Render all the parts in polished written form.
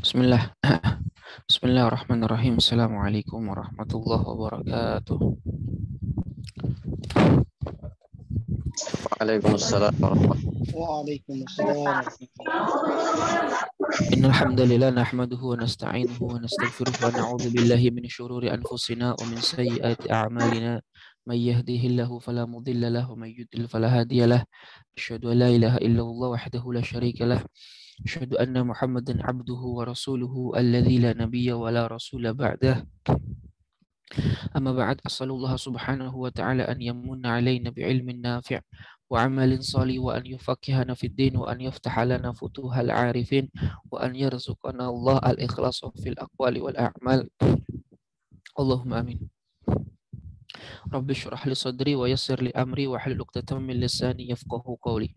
Bismillah. Bismillahirrahmanirrahim. Assalamualaikum warahmatullahi wabarakatuh. Waalaikumsalam warahmatullahi Waalaikumsalam warahmatullahi Innal hamdalillah nahmaduhu wa nasta'inuhu wa nastaghfiruh wa na'udzu billahi min shururi anfusina wa min sayyiati a'malina. May yahdihillahu fala mudilla lahu wa may yudlil fala hadiya lahu. Asyhadu an la ilaha illallah wahdahu la syarika lah. Asyhadu anna Muhammadan abduhu wa rasuluhu alladzi la nabiyya wa la rasula ba'dah. أما بعد أسأل الله سبحانه وتعالى أن يمن علينا بعلم نافع وعمل صالح وأن يفقهنا في الدين وأن يفتح لنا فتوح العارفين وأن يرزقنا الله الإخلاص في الأقوال والأعمال اللهم آمين. Rabbi syrah li sadri wa yassir li amri wa hlul 'uqdatam min lisani yafqahu qawli.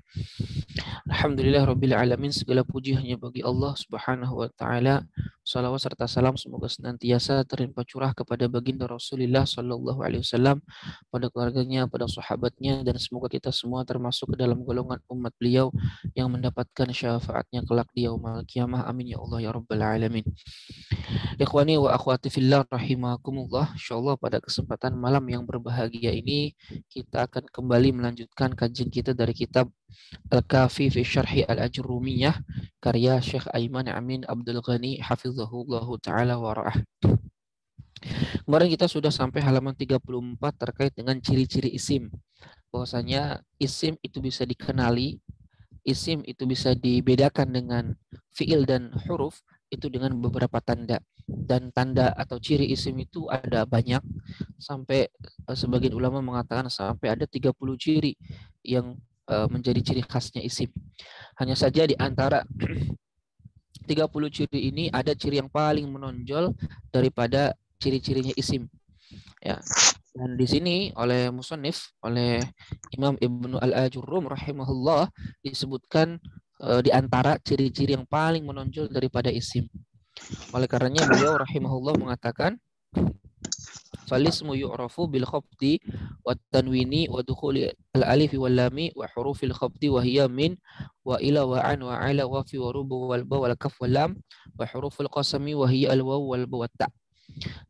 Alhamdulillah rabbil alamin, segala puji hanya bagi Allah Subhanahu wa taala. Salawat serta salam semoga senantiasa terlimpah curah kepada baginda Rasulullah sallallahu alaihi wasallam, pada keluarganya, pada sahabatnya, dan semoga kita semua termasuk ke dalam golongan umat beliau yang mendapatkan syafaatnya kelak di yaumul qiyamah. Amin ya Allah ya rabbal alamin. Ikhwani wa akhwati fillah rahimakumullah. Insyaallah pada kesempatan malam yang berbahagia ini kita akan kembali melanjutkan kajian kita dari kitab Al-Kafi fi Syarhi Al-Ajrumiyah karya Syekh Aiman Amin Abdul Ghani hafizahullahu taala wa ra'ah. Kemarin kita sudah sampai halaman 34 terkait dengan ciri-ciri isim. Bahwasanya isim itu bisa dikenali, isim itu bisa dibedakan dengan fiil dan huruf itu dengan beberapa tanda. Dan tanda atau ciri isim itu ada banyak, sampai sebagian ulama mengatakan sampai ada 30 ciri yang menjadi ciri khasnya isim. Hanya saja di antara 30 ciri ini ada ciri yang paling menonjol daripada ciri-cirinya isim. Ya. Dan di sini oleh musannif, oleh Imam Ibnu Al-Ajurrum rahimahullah disebutkan di antara ciri-ciri yang paling menonjol daripada isim. Oleh karenanya beliau rahimahullah mengatakan falismu yu'rafu bil khafdi wat tanwini wa dukhuli al alif wal lami wa hurufil khafdi wa hiya min wa ila wa an wa ala wa fi wa rubu wal ba wal kaf wal lam wa huruful qasami wa hiya al waw wal ba wat ta.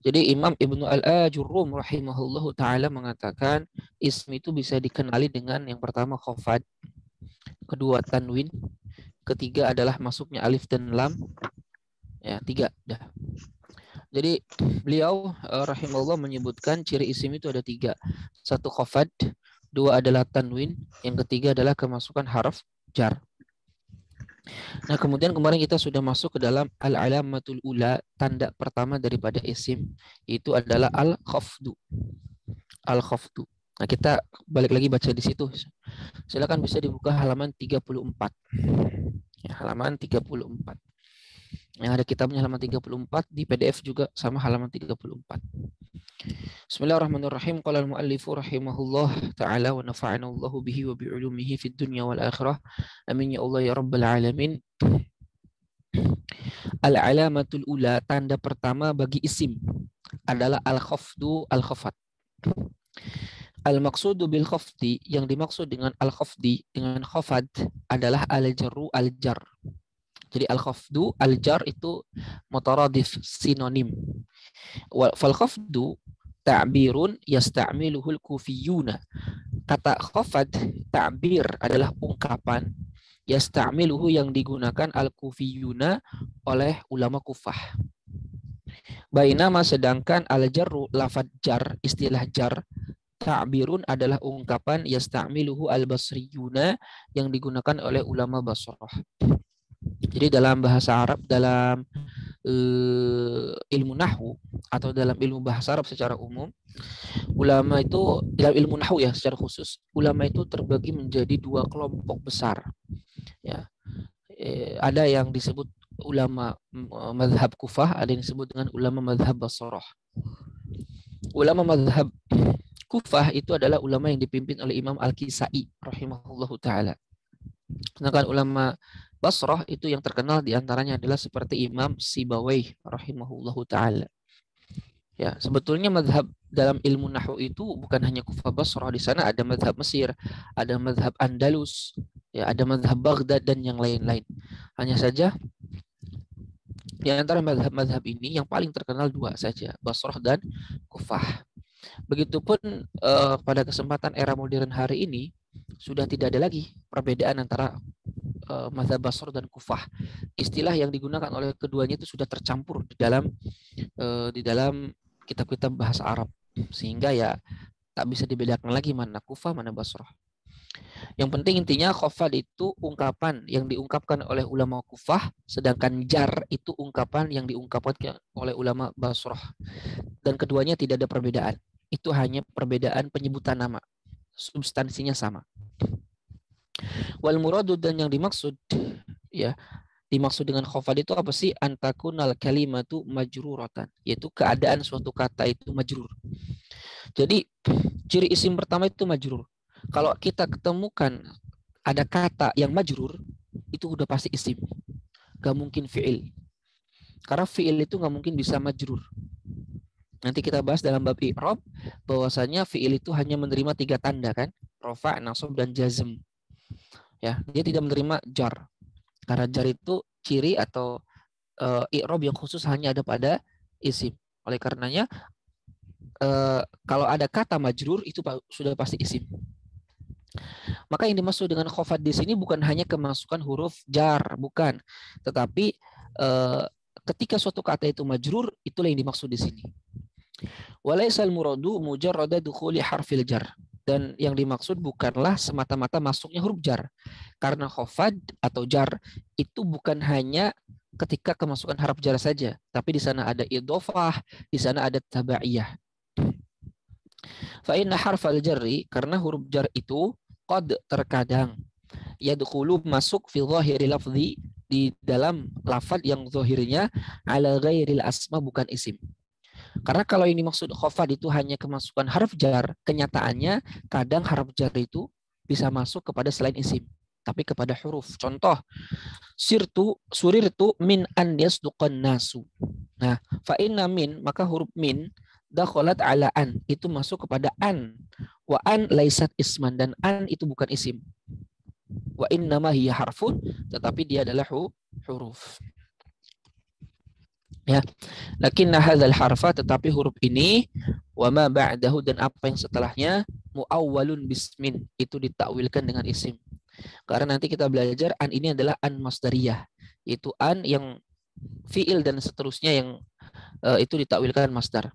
Jadi Imam Ibnu Al-Ajurrum rahimahullahu taala mengatakan ism itu bisa dikenali dengan yang pertama khafad, kedua tanwin, ketiga adalah masuknya alif dan lam. Ya, tiga dah. Jadi beliau rahimahullah menyebutkan ciri isim itu ada tiga. Satu khafad, dua adalah tanwin, yang ketiga adalah kemasukan harf jar. Nah, kemudian kemarin kita sudah masuk ke dalam al-alamatul ula, tanda pertama daripada isim, itu adalah al-khafdu. Al-khafdu. Nah, kita balik lagi baca di situ. Silakan bisa dibuka halaman 34. Ya, halaman 34. Yang ada kitabnya halaman 34, di PDF juga sama halaman 34. Bismillahirrahmanirrahim. Qala al-muallifu rahimahullah ta'ala wa nafa'ana Allahu bihi wa bi'ulumihi fid dunya wal akhirah. Amin ya Allah ya rabbal alamin. Al-alamatul ula, tanda pertama bagi isim adalah al-khafdu, al-khafat. Al-maqsudu bil khafdi, yang dimaksud dengan al-khafdi, dengan khafad adalah al-jarru, al-jar. Jadi al-khafdu, al-jar itu mutaradif, sinonim. Fal khafdu ta'birun yasta'miluhul kufiyuna. Kata khafad, ta'bir adalah ungkapan, yasta'miluhu yang digunakan al-kufiyuna oleh ulama Kufah. Bainama sedangkan al-jarru, lafad jar, istilah jar, ta'birun adalah ungkapan yasta'miluhu al-basriyuna yang digunakan oleh ulama Basrah. Jadi dalam bahasa Arab, dalam ilmu nahwu atau dalam ilmu bahasa Arab secara umum, ulama itu dalam ilmu nahwu ya secara khusus, ulama itu terbagi menjadi dua kelompok besar. Ya, ada yang disebut ulama mazhab Kufah, ada yang disebut dengan ulama mazhab Basrah. Ulama mazhab Kufah itu adalah ulama yang dipimpin oleh Imam Al-Kisai rahimahullahu taala. Sedangkan ulama Basrah itu yang terkenal diantaranya adalah seperti Imam Sibawayh rahimahullahu ta'ala. Ya, sebetulnya mazhab dalam ilmu nahwu itu bukan hanya Kufah Basrah, di sana ada mazhab Mesir, ada mazhab Andalus, ya, ada mazhab Baghdad dan yang lain-lain. Hanya saja Di antara madhab ini yang paling terkenal dua saja, Basrah dan Kufah. Begitupun pada kesempatan era modern hari ini sudah tidak ada lagi perbedaan antara mazhab Basrah dan Kufah. Istilah yang digunakan oleh keduanya itu sudah tercampur di dalam kitab-kitab bahasa Arab, sehingga ya tak bisa dibedakan lagi mana Kufah mana Basrah. Yang penting intinya khafad itu ungkapan yang diungkapkan oleh ulama Kufah, sedangkan jar itu ungkapan yang diungkapkan oleh ulama Basrah. Dan keduanya tidak ada perbedaan. Itu hanya perbedaan penyebutan nama. Substansinya sama. Wal muradu, dan yang dimaksud ya, dimaksud dengan khafad itu apa sih? Antakunal kalimatu majruratan, yaitu keadaan suatu kata itu majrur. Jadi ciri isim pertama itu majrur. Kalau kita ketemukan ada kata yang majrur, itu udah pasti isim. Gak mungkin fi'il. Karena fi'il itu gak mungkin bisa majrur. Nanti kita bahas dalam bab i'rab bahwasanya fi'il itu hanya menerima 3 tanda kan, rafa, nasab, dan jazm. Ya, dia tidak menerima jar. Karena jar itu ciri atau i'rab yang khusus hanya ada pada isim. Oleh karenanya kalau ada kata majrur itu sudah pasti isim. Maka yang dimaksud dengan khafad di sini bukan hanya kemasukan huruf jar, bukan, tetapi ketika suatu kata itu majrur, itulah yang dimaksud di sini. Walaisal muradu mujarrada dukhuli harfil jar. Dan yang dimaksud bukanlah semata-mata masuknya huruf jar. Karena khafad atau jar itu bukan hanya ketika kemasukan harf jar saja, tapi di sana ada idhofah, di sana ada tabaiyah. Fa inna harfal jarri, karena huruf jar itu qad, terkadang, yadkhulu, masuk, fi dhahiri lafzi, di dalam lafaz yang zahirnya, ala ghairil asma, bukan isim. Karena kalau ini maksud khafad itu hanya kemasukan harf jar, kenyataannya kadang harf jar itu bisa masuk kepada selain isim, tapi kepada huruf. Contoh, surirtu min an yasduqan nasu. Nah, fa inna min, maka huruf min dakhalat ala an, itu masuk kepada an. Wa an laisat isman, dan an itu bukan isim. Wa innama hiya harfun, tetapi dia adalah huruf. Ya, lakinna hadzal harfa, tetapi huruf ini, wa ma ba'dahu, dan apa yang setelahnya, muawwalun bismin, itu ditakwilkan dengan isim. Karena nanti kita belajar an ini adalah an masdariyah, yaitu an yang fiil dan seterusnya yang itu ditakwilkan masdar.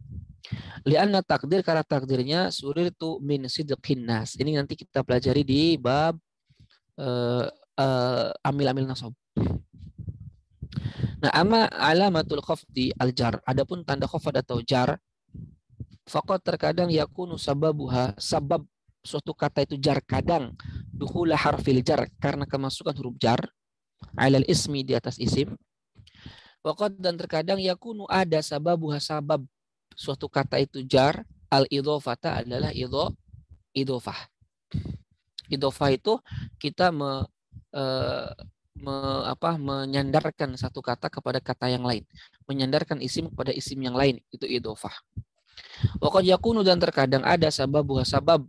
Lianna takdir, karena takdirnya surirtu min sidqin nas. Ini nanti kita pelajari di bab amil-amil nasab. Nah, amma alamatul khafdi al-jar, adapun tanda khafad atau jar, faqad, terkadang, yakunu sababuha, sabab suatu kata itu jar kadang, dukhula harfil jar, karena kemasukan huruf jar, alal ismi, di atas isim. Waqad, dan terkadang, yakunu, ada, sababuha, sabab suatu kata itu jar, al-idhofata, adalah idhofah. Idhofah itu kita menyandarkan satu kata kepada kata yang lain, menyandarkan isim kepada isim yang lain, itu idhofah. Waqad yakunu, dan terkadang ada, sababuha, sabab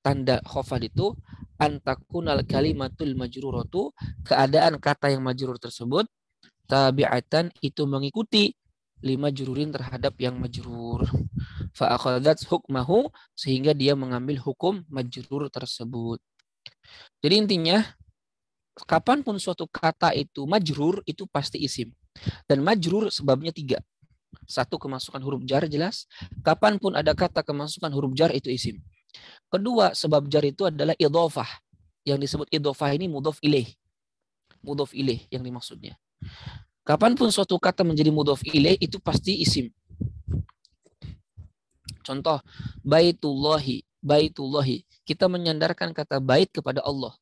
tanda khafad itu, antakunal kalimatul majruratu, keadaan kata yang majrur tersebut, tabi'atan, itu mengikuti, lima jururin, terhadap yang majrur. Fa akhadhat hukmahu, sehingga dia mengambil hukum majrur tersebut. Jadi intinya, kapanpun suatu kata itu majrur, itu pasti isim. Dan majrur sebabnya 3. 1, kemasukan huruf jar, jelas. Kapanpun ada kata kemasukan huruf jar, itu isim. 2, sebab jar itu adalah idhofah. Yang disebut idhofah ini mudhof ilaih. Mudhof ilaih yang dimaksudnya. Kapanpun suatu kata menjadi mudhof ilaih, itu pasti isim. Contoh, baitullahi. Baitullahi. Kita menyandarkan kata bait kepada Allah.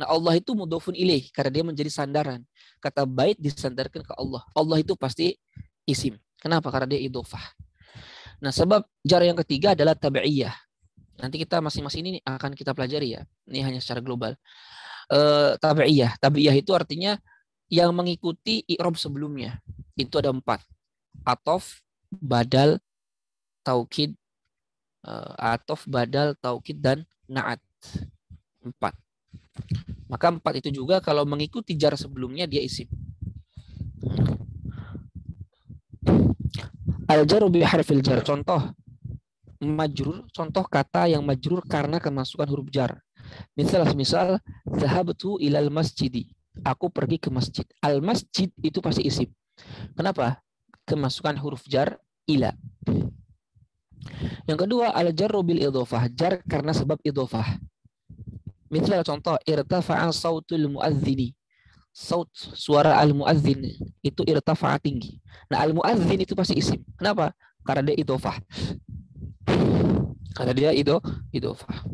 Nah, Allah itu mudhofun ilaih karena dia menjadi sandaran. Kata bait disandarkan ke Allah. Allah itu pasti isim. Kenapa? Karena dia idhofah. Nah, sebab jar yang ketiga adalah tabi'iyah. Nanti kita masing-masing ini akan kita pelajari ya. Ini hanya secara global. Tabi'iyah. Tabi'iyah itu artinya yang mengikuti i'rab sebelumnya. Itu ada 4. Atof, badal, taukid, atof, badal, taukid, dan na'at. 4. Maka 4 itu juga kalau mengikuti jar sebelumnya dia isim. Al-jarru bi harfil jar. Contoh majrur, contoh kata yang majrur karena kemasukan huruf jar. Misal zahabtu ilal masjidi. Aku pergi ke masjid. Al masjid itu pasti isim. Kenapa? Kemasukan huruf jar ila. Yang kedua al-jarru bil idhofah. Jar karena sebab idhofah. Misal contoh irtafa'a sautul muadzini. Saut suara al-muadzin itu irtafa'a tinggi. Nah, al-muadzin itu pasti isim. Kenapa? Karena dia idhofah. Karena dia idhofah.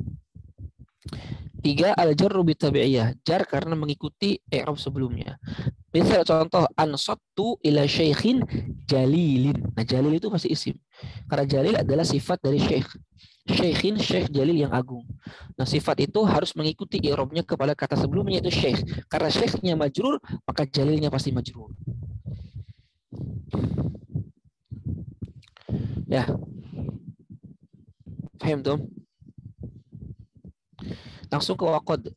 3 al-jarru bi tabi'iyah. Jar karena mengikuti i'rab sebelumnya. Misal contoh ansattu ila syaikhin jalilin. Nah, jalil itu pasti isim. Karena jalil adalah sifat dari syekh. Syaikhin, syekh jalil yang agung. Nah, sifat itu harus mengikuti i'rabnya kepada kata sebelumnya itu syekh. Karena syekhnya majrur, maka jalilnya pasti majrur. Ya. Paham tuh? Langsung ke waqad.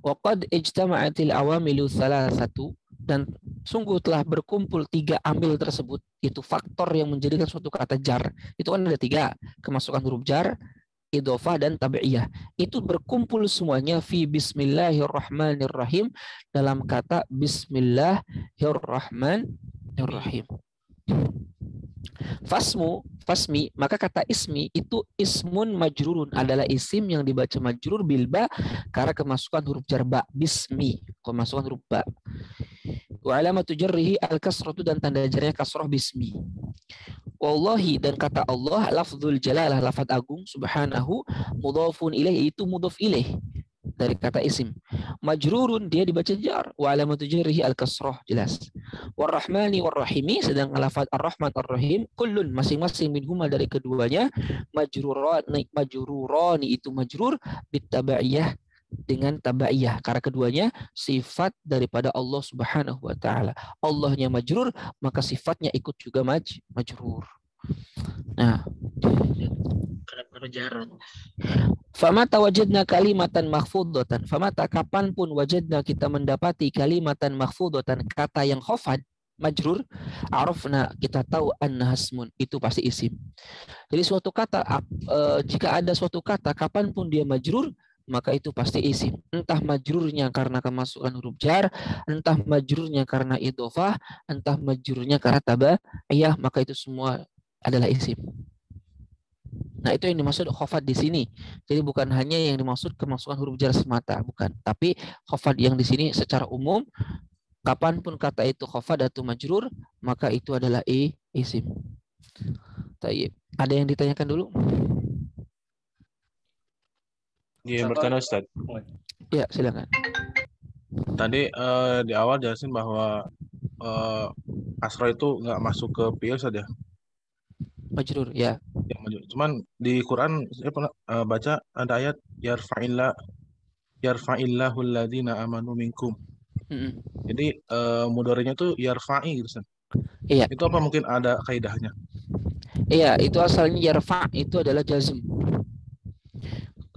Waqad ijtama'atil awamilu thalathatu, dan sungguh telah berkumpul 3 amil tersebut, itu faktor yang menjadikan suatu kata jar. Itu kan ada 3, kemasukan huruf jar, idhofah dan tabi'iyah. Itu berkumpul semuanya fi bismillahirrahmanirrahim, dalam kata bismillahirrahmanirrahim. Fasmi, maka kata ismi itu ismun majrurun, adalah isim yang dibaca majrur bilba karena kemasukan huruf jar ba, bismi, kemasukan huruf ba. Wa alamatu jarrihi al-kasratu, dan tanda jarnya kasrah bismi. Wallahi, dan kata Allah lafzul jalalah, lafaz agung, subhanahu, mudhafun ilaih, itu mudhaf ilaih dari kata isim. Majrurun, dia dibaca jar. Wa alamatu jarrihi al-kasrah, jelas. Warrahmani warrahimi, sedang lafaz ar-rahman ar-rahim, kullun, masing-masing minhuma dari keduanya, majrurani itu majrur bitabaiyah, dengan tabaiyah, karena keduanya sifat daripada Allah Subhanahu wa taala. Allahnya majrur, maka sifatnya ikut juga majrur. Nah, famata wajadna kalimatan mahfudatan. Famata, kapanpun wajadna, kita mendapati kalimatan mahfudatan, kata yang khafad, majrur, arafna, kita tahu anna hasmun, itu pasti isim. Jadi suatu kata, jika ada suatu kata kapanpun dia majrur, maka itu pasti isim. Entah majrurnya karena kemasukan huruf jar, entah majrurnya karena idhofah, entah majrurnya karena tabaiyah, maka itu semua adalah isim. Nah, itu yang dimaksud khafad di sini. Jadi bukan hanya yang dimaksud kemasukan huruf jar semata, bukan. Tapi khafad yang di sini secara umum, kapanpun kata itu khafad atau majrur, maka itu adalah isim. Tayyib. Ada yang ditanyakan dulu? Iya, bertanya Ustaz. Ya, silakan. Tadi di awal jelasin bahwa kasroh itu nggak masuk ke fi'il Ustaz ya. Majrur, ya. Ya, cuman di Quran saya pernah baca ada ayat yarfa'illahu alladhina amanu minkum. Jadi mudhari'nya itu yarfa'i gitu Ustaz. Iya. Itu apa mungkin ada kaidahnya? Iya, itu asalnya yarfa' itu adalah jazm.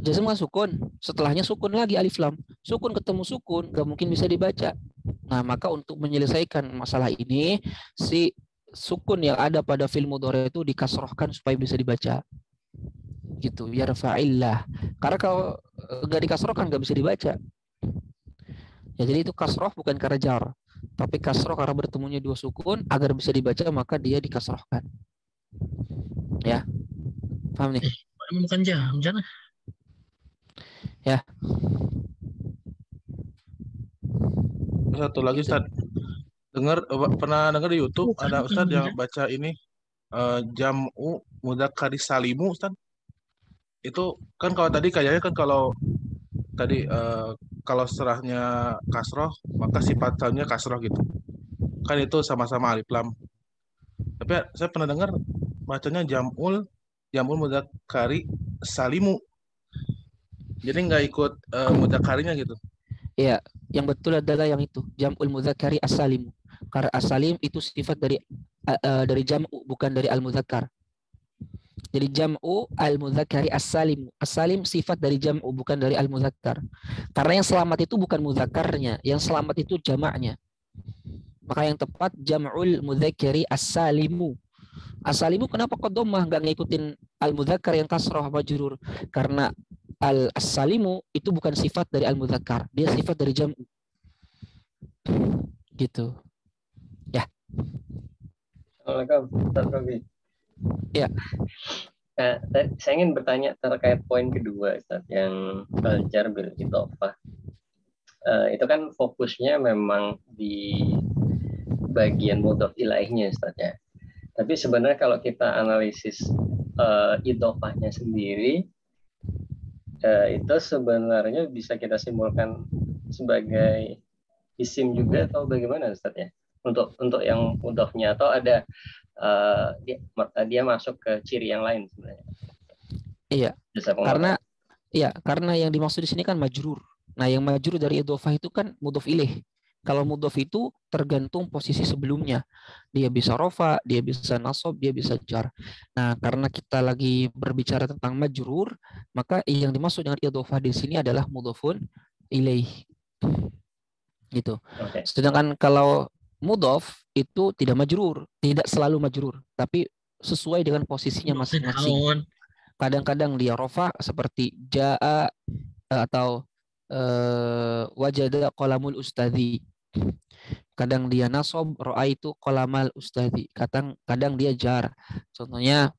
Jazm kan sukun, setelahnya sukun lagi alif lam. Sukun ketemu sukun, gak mungkin bisa dibaca. Nah, maka untuk menyelesaikan masalah ini, si sukun yang ada pada fi'il mudhari itu dikasrohkan supaya bisa dibaca. Gitu, yarfa'illah. Karena kalau gak dikasrohkan gak bisa dibaca. Ya, jadi itu kasroh bukan karena jar, tapi kasroh karena bertemunya 2 sukun, agar bisa dibaca maka dia dikasrohkan. Ya, paham nih? Bukan jam, jangan. Ya. Satu lagi Ustaz, pernah dengar di YouTube ada Ustaz yang baca ini jam'u mudzakkari salimu Ustaz. Itu kan kalau tadi kayaknya kan kalau tadi kalau serahnya kasroh maka sifatnya kasroh gitu. Kan itu sama-sama alif lam. Tapi saya pernah dengar bacanya jam'ul mudzakkari salimu. Jadi nggak ikut mudzakkarinya gitu. Iya, yang betul adalah yang itu, jam'ul mudzakkari as-salim. Karena as-salim itu sifat dari jam'u, bukan dari al-mudzakkar. Jadi jam'u al-mudzakkari as-salim. As-salim sifat dari jam'u, bukan dari al-mudzakkar. Karena yang selamat itu bukan mudzakarnya, yang selamat itu jamaknya. Maka yang tepat jam'ul mudzakkari as-salimu. As-salimu kenapa kok dhammah enggak ngikutin al-mudzakkar yang kasrah majrur? Karena as-salimu itu bukan sifat dari al-mudzakkar, dia sifat dari jam'u. Gitu. Ya. Assalamualaikum, Ustaz Robi. Ya. Saya ingin bertanya terkait poin kedua, Ustaz, yang al-jar bil idhofah. Itu kan fokusnya memang di bagian mudhof ilaihnya, Ustaz, ya. Tapi sebenarnya kalau kita analisis idhofahnya sendiri, itu sebenarnya bisa kita simpulkan sebagai isim juga atau bagaimana, Ustaz, ya? Untuk yang mudhofnya, atau ada dia masuk ke ciri yang lain sebenarnya? Iya. Karena yang dimaksud di sini kan majrur. Nah, yang majrur dari idhofah itu kan mudhof ilaih. Kalau mudhof itu tergantung posisi sebelumnya. Dia bisa rofa, dia bisa nasab, dia bisa jar. Nah, karena kita lagi berbicara tentang majrur, maka yang dimaksud dengan idhofah di sini adalah mudhofun ilaih. Gitu. Okay. Sedangkan kalau mudhof itu tidak majrur, tidak selalu majrur, tapi sesuai dengan posisinya masing-masing. Kadang-kadang dia rofa seperti jaa atau wajada qalamul ustadzi. Kadang dia nasab, ra'aitu qalamal ustadzi. Kadang dia jar. Contohnya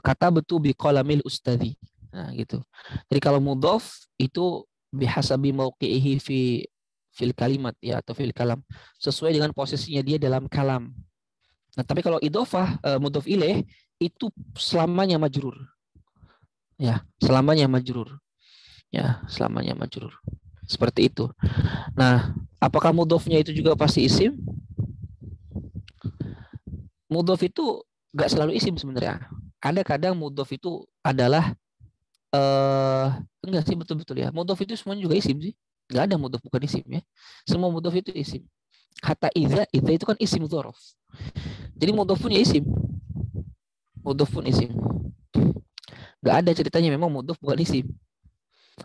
kata betul bi qalamil ustadzi. Nah, gitu. Jadi kalau mudhof itu bihasabi mauqi'ihi fil kalimat ya, atau fil kalam, sesuai dengan posisinya dia dalam kalam. Nah, tapi kalau idhofah mudhof ilaih itu selamanya majrur. Ya, selamanya majrur. Ya, selamanya majrur. Seperti itu. Nah, apakah mudhofnya itu juga pasti isim? Mudhof itu enggak selalu isim sebenarnya. Ada kadang mudhof itu adalah enggak sih, betul-betul ya. Mudhof itu semuanya juga isim sih. Enggak ada mudhof bukan isim ya. Semua mudhof itu isim. Kata idza itu kan isim dzaraf. Jadi mudhof pun ya isim. Mudhof pun isim. Enggak ada ceritanya memang mudhof bukan isim.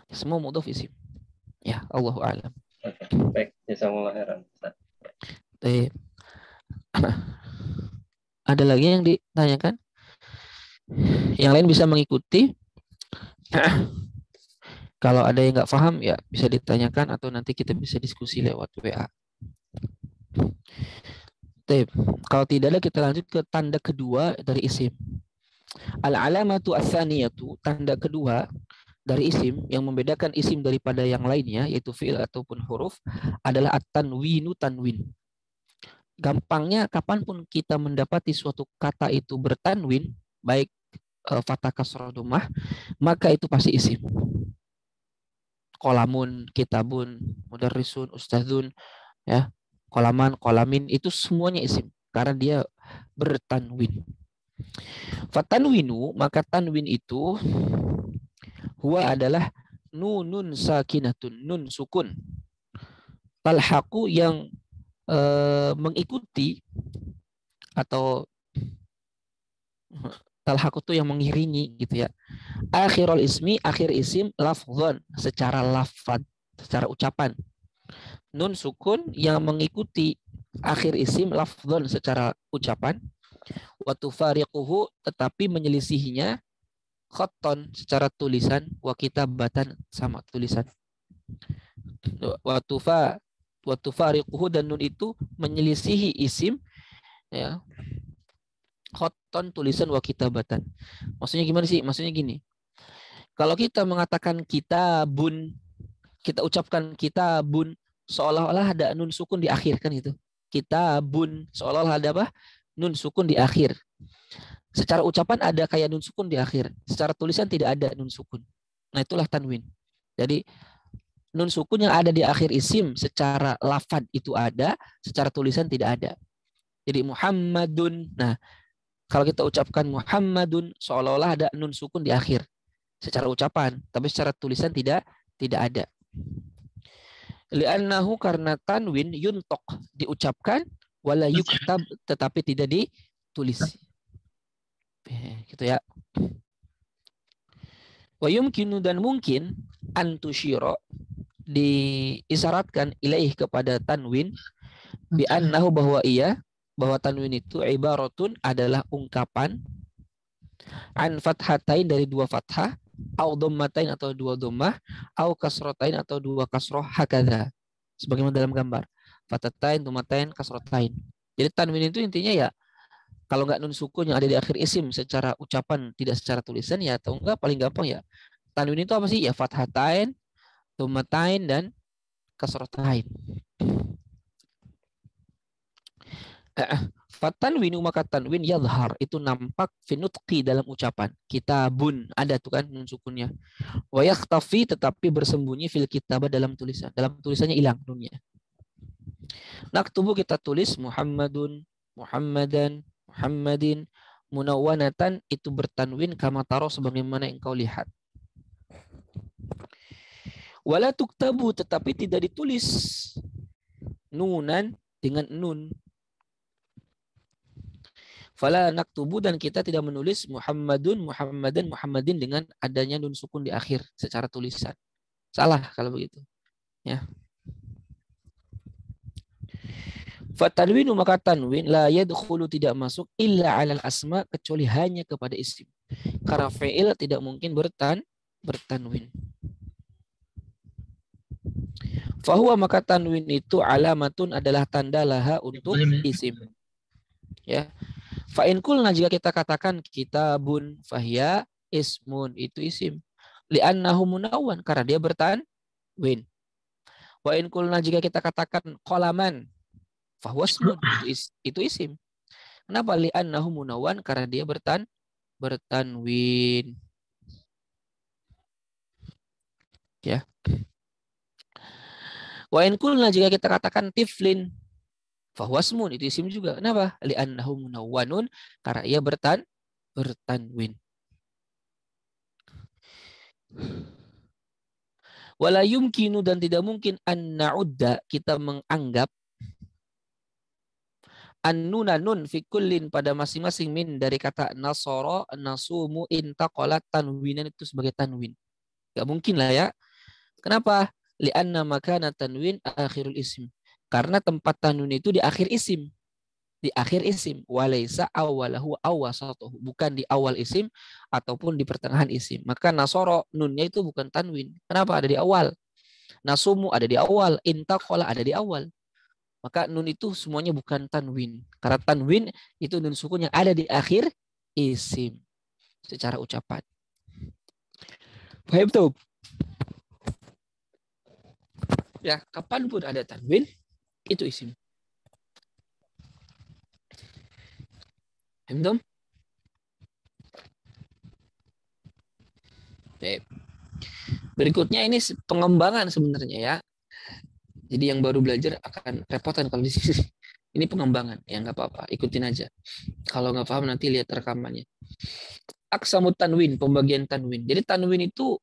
Semua mudhof isim. Ya, Allahu a'lam. Oke, baik. Jazakumullah khairan. Ada lagi yang ditanyakan? Yang lain bisa mengikuti. Kalau ada yang nggak paham ya bisa ditanyakan atau nanti kita bisa diskusi lewat WA. Kalau tidak ada kita lanjut ke tanda kedua dari isim. Al-alamatu ats-tsaniyatu, tanda kedua dari isim yang membedakan isim daripada yang lainnya yaitu fi'il ataupun huruf adalah at-tanwinu tanwin. Gampangnya kapanpun kita mendapati suatu kata itu bertanwin, baik fathah kasrah dhammah, maka itu pasti isim. Qolamun, kitabun, mudarrisun, ustadzun, ya, qolaman, qolamin, itu semuanya isim karena dia bertanwin. Fatanwinu, maka tanwin itu huwa adalah nunun sakinatun, nun sukun, talhaqu yang mengikuti atau talhaq itu yang mengiringi gitu ya. Akhirul ismi, akhir isim, lafzon, secara lafad, secara ucapan. Nun sukun yang mengikuti akhir isim, lafzon, secara ucapan. Wa tufariquhu, tetapi menyelisihinya, khatton, secara tulisan, wa kitabatan, sama tulisan. Wa tufariquhu, dan nun itu menyelisihi isim, ya, khoton, tulisan, wa kitabatan. Maksudnya gimana sih? Maksudnya gini. Kalau kita mengatakan kitabun, kita ucapkan kitabun, seolah-olah ada nun sukun di akhir kan itu. Kitabun, seolah-olah ada apa? Nun sukun di akhir. Secara ucapan ada kayak nun sukun di akhir. Secara tulisan tidak ada nun sukun. Nah, itulah tanwin. Jadi nun sukun yang ada di akhir isim secara lafad itu ada, secara tulisan tidak ada. Jadi Muhammadun. Nah, kalau kita ucapkan Muhammadun, seolah-olah ada nun sukun di akhir secara ucapan, tapi secara tulisan tidak ada. Li'annahu, karena tanwin yuntok, diucapkan, wala yuktab, tetapi tidak ditulis. Gitu ya. Wa yumkinu, dan mungkin, antusyiro, diisyaratkan ilaih kepada tanwin bi annahu bahwa tanwin itu ibaratun adalah ungkapan an fathatain dari dua fathah, au dhammatain atau dua dhammah, au kasratain atau dua kasroh hakadha. Sebagaimana dalam gambar. Fathatain, dhammatain, kasratain. Jadi tanwin itu intinya ya kalau nggak nun sukun yang ada di akhir isim secara ucapan tidak secara tulisan ya atau enggak paling gampang ya. Tanwin itu apa sih? Ya fathatain, dhammatain dan kasratain. Fatanwinu maka tanwin yadhar itu nampak finutqi dalam ucapan. Kitabun ada tuh kan nun sukunnya. Wa yakhtafi tetapi bersembunyi fil kitabah dalam tulisan. Dalam tulisannya hilang nunnya. Naktubu kita tulis Muhammadun, Muhammadan, Muhammadin, munawwanatan itu bertanwin kama taro sebagaimana engkau lihat. Wala tuktabu tetapi tidak ditulis nunan dengan nun. Fala naktubu dan kita tidak menulis Muhammadun, Muhammadan, Muhammadin dengan adanya nun sukun di akhir secara tulisan. Salah kalau begitu. Ya. Fatanwinu maka tanwin la yadkhulu tidak masuk illa alal asma kecuali hanya kepada isim. Karena fi'il tidak mungkin bertanwin. Fahuwa maka tanwin itu alamatun adalah tanda laha untuk isim. Ya. Fa'in kulna jika kita katakan kitabun fahya ismun itu isim. Li'annahu munawwan karena dia bertanwin. Wa'in kulna jika kita katakan qalaman fahuwa ismun itu isim. Kenapa? Li'annahu munawwan karena dia bertanwin. Ya. Wa'in kulna jika kita katakan tiflin fahuasmun itu isim juga. Kenapa? Li'annahu munawwanun karena ia bertanwin. Wala yumkinu dan tidak mungkin an na'udda kita menganggap an-nuna nun fi kullin pada masing-masing min dari kata nasara, nasumu, intaqala tanwinan itu sebagai tanwin. Gak mungkin lah ya. Kenapa? Li'anna makana tanwin akhirul ism. Karena tempat tanwin itu di akhir isim. Di akhir isim. Walaysa awalahu awasatuhu. Bukan di awal isim ataupun di pertengahan isim. Maka nasoro nunnya itu bukan tanwin. Kenapa? Ada di awal. Nasumu ada di awal. Intaqala ada di awal. Maka nun itu semuanya bukan tanwin. Karena tanwin itu nun sukun yang ada di akhir isim. Secara ucapan. Paham tuh? Ya, kapanpun ada tanwin, itu isim. Paham? Oke. Berikutnya ini pengembangan sebenarnya ya. Jadi yang baru belajar akan repotan kalau di sini. Ini pengembangan, ya nggak apa-apa, ikutin aja. Kalau nggak paham nanti lihat rekamannya. Aqsamut tanwin, pembagian tanwin. Jadi tanwin itu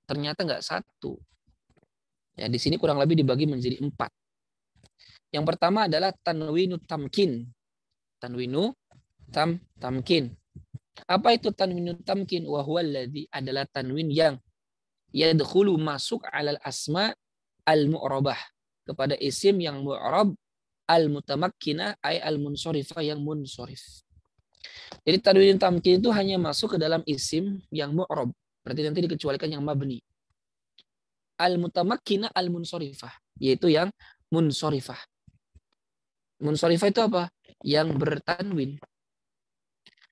ternyata nggak satu. Ya, di sini kurang lebih dibagi menjadi 4. Yang pertama adalah tanwinu tamkin. Tanwinu tamkin. Apa itu tanwinu tamkin? Wa huwa alladzi adalah tanwin yang yadkhulu masuk alal asma al-mu'rabah kepada isim yang mu'rab al-mutamakkina ay al-munsharifah yang munsharif. Jadi tanwin tamkin itu hanya masuk ke dalam isim yang mu'rab. Berarti nanti dikecualikan yang mabni. Al-mutamakkina al-munsharifah, yaitu yang munsharifah. Munsharifah itu apa? Yang bertanwin.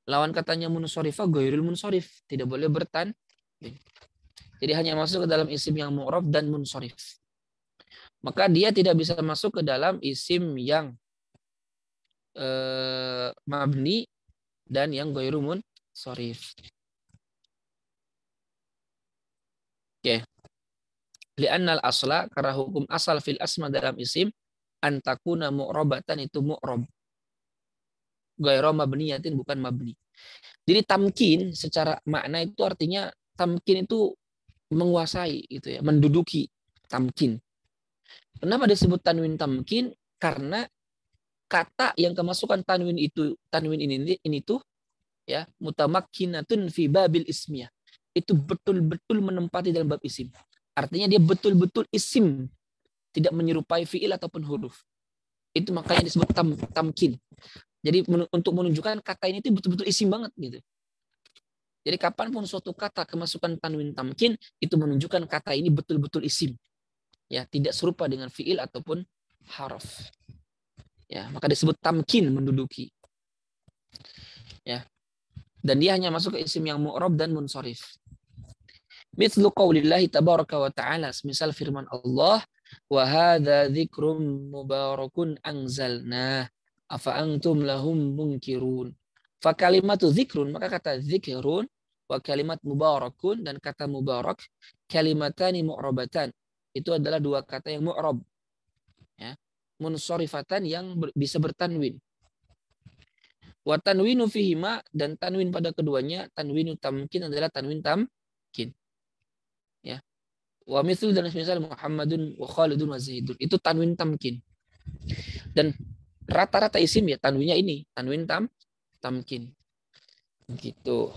Lawan katanya munsharifah ghairul munsharif, tidak boleh bertanwin. Jadi hanya masuk ke dalam isim yang mu'rab dan munsharif. Maka dia tidak bisa masuk ke dalam isim yang mabni dan yang ghairul munsharif. Oke. Li'annal asla karena hukum asal fil asma dalam isim antakuna mu'rabatan itu mu'rab. Ghairu mabniyatin bukan mabni. Jadi tamkin secara makna itu artinya tamkin itu menguasai gitu ya, menduduki tamkin. Kenapa disebut tanwin tamkin? Karena kata yang kemasukan tanwin ini tuh ya mutamakkinatun fi babil ismiyah. Itu betul-betul menempati dalam bab isim. Artinya dia betul-betul isim, tidak menyerupai fiil ataupun huruf. Itu makanya disebut tamkin. Jadi untuk menunjukkan kata ini itu betul-betul isim banget gitu. Jadi kapanpun suatu kata kemasukan tanwin tamkin, itu menunjukkan kata ini betul-betul isim. Ya, tidak serupa dengan fiil ataupun harf. Ya, maka disebut tamkin, menduduki. Ya. Dan dia hanya masuk ke isim yang mu'rab dan munsharif. Mithlu qaulillahi tabaraka wa ta'ala, misal firman Allah, wa hadza dzikrum mubarakun anzalna afa antum lahum munkirun. Fa kalimatu dzikrun, maka kata dzikrun, wa kalimat mubarakun, dan kata mubarak, kalimatani mu'rabatan. Itu adalah dua kata yang mu'rab. Ya. Munsharifatan yang bisa bertanwin. Wa tanwinu fihima, dan tanwin pada keduanya, tanwinu tamkin adalah tanwin tamkin. Ya. Wa mithlu, dan misal Muhammadun wa Khalidun wa Zaidun, itu tanwin tamkin. Dan rata-rata isim ya tanwinnya ini, tanwin tamkin. Gitu.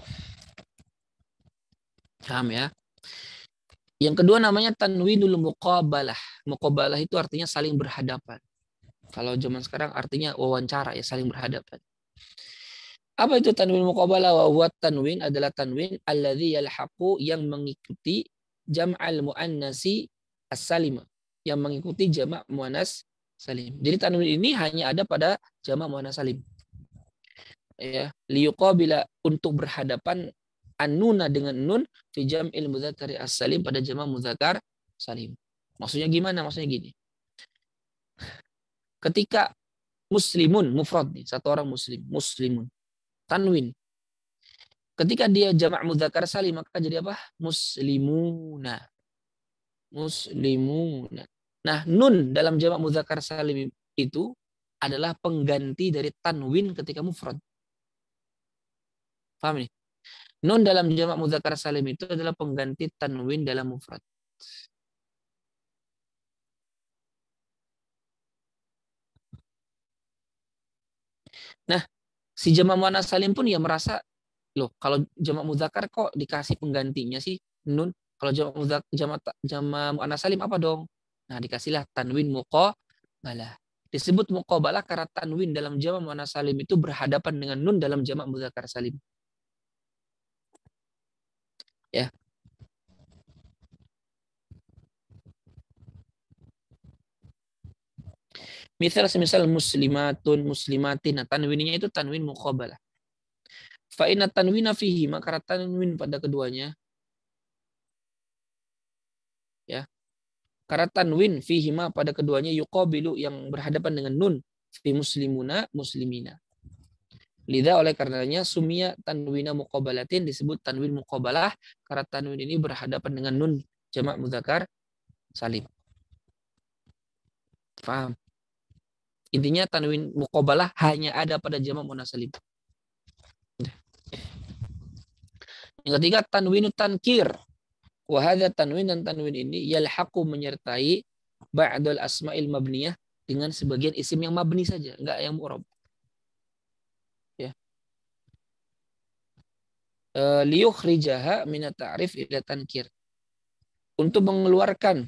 Paham ya? Yang kedua namanya tanwinul muqabalah. Muqabalah itu artinya saling berhadapan. Kalau zaman sekarang artinya wawancara ya, saling berhadapan. Apa itu tanwin muqabalah? Wa huwa tanwin adalah tanwin alladzi yalhaqu, yang mengikuti jam'al muannasi as-salim, yang mengikuti jamak muannas salim. Jadi tanwin ini hanya ada pada jamak muannas salim. Ya, liyuqabila, untuk berhadapan an-nuna dengan nun fi jam'il mudzakkari as-salim, pada jamak mudzakkar salim. Maksudnya gimana? Maksudnya gini. Ketika muslimun mufrad nih, satu orang muslim, muslimun, tanwin. Ketika dia jamak mudzakkar salim, maka jadi apa? Muslimuna. Muslimuna. Nah, nun dalam jamak mudzakkar salim itu adalah pengganti dari tanwin ketika mufrad. Paham nih? Nun dalam jamak mudzakkar salim itu adalah pengganti tanwin dalam mufrad. Nah, si jamak muannas salim pun ya merasa, loh, kalau jamak mudzakkar kok dikasih penggantinya sih nun? Kalau jamak muannas salim apa dong? Nah, dikasihlah tanwin muqabalah. Disebut muqabalah karena tanwin dalam jamak muannas salim itu berhadapan dengan nun dalam jamak mudzakkar salim. Ya. Semisal muslimatun, muslimatin, nah, tanwinnya itu tanwin muqabalah. Fa inna tanwina fihi, maka tanwin pada keduanya, ya. Karena tanwin fihi ma pada keduanya, yuqabilu, yang berhadapan dengan nun, fi muslimuna, muslimina. Lidha, oleh karenanya sumia tanwina muqabalatin, disebut tanwin muqabalah karena tanwin ini berhadapan dengan nun jamak mudzakkar salim. Paham? Intinya tanwin muqabalah hanya ada pada jamak muannas salim. Yang ketiga tanwinu tankir. Wa hadza tanwin, dan tanwin ini yalhaqu, menyertai ba'dal asma'il mabniyah, dengan sebagian isim yang mabni saja, enggak yang mu'rab. Ya. Liyukhrijaha min at-ta'rif ila tankir. Untuk mengeluarkan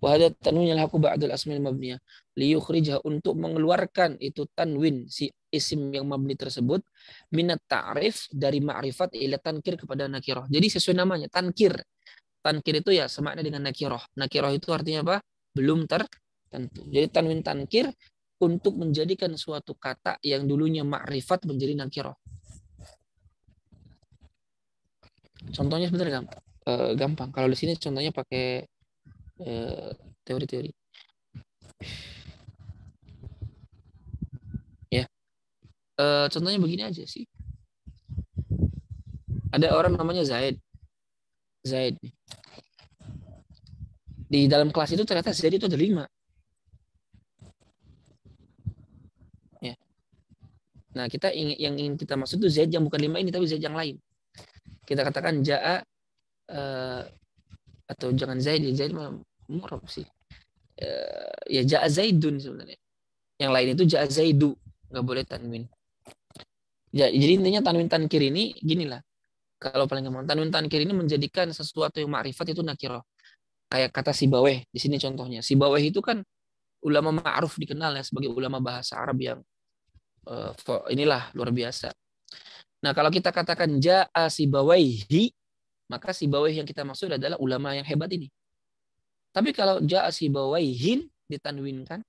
wa hadza tanwin yalhaqu ba'dal asma'il mabniyah liyukhrijah, untuk mengeluarkan itu tanwin, si isim yang mabni tersebut, minat ta'rif, dari ma'rifat, ila tankir, kepada nakirah. Jadi sesuai namanya, tankir. Tankir itu ya semakna dengan nakirah. Nakirah itu artinya apa? Belum tertentu. Jadi tanwin tankir untuk menjadikan suatu kata yang dulunya ma'rifat menjadi nakirah. Contohnya sebenarnya gampang. Kalau di sini contohnya pakai teori-teori. Ya. Contohnya begini aja sih. Ada orang namanya Zaid. Zaid. Di dalam kelas itu ternyata Zaid itu ada 5. Ya. Nah, kita yang ingin kita maksud itu Zaid yang bukan 5 ini, tapi Zaid yang lain. Kita katakan Ja'a, atau jangan Zaid, ya Zaid murab sih. Ya Ja'a Zaidun sebenarnya. Yang lain itu Ja'a Zaidu, nggak boleh tanwin. Ya, jadi intinya tanwin tankir ini ginilah. Kalau paling gampang, tanwin tankir ini menjadikan sesuatu yang ma'rifat itu nakirah. Kayak kata Sibaweh di sini contohnya. Sibaweh itu kan ulama ma'ruf dikenal ya sebagai ulama bahasa Arab yang inilah luar biasa. Nah, kalau kita katakan ja'a Sibawaihi, maka Sibaweh yang kita maksud adalah ulama yang hebat ini. Tapi kalau ja'a Sibawaihin ditanwinkan,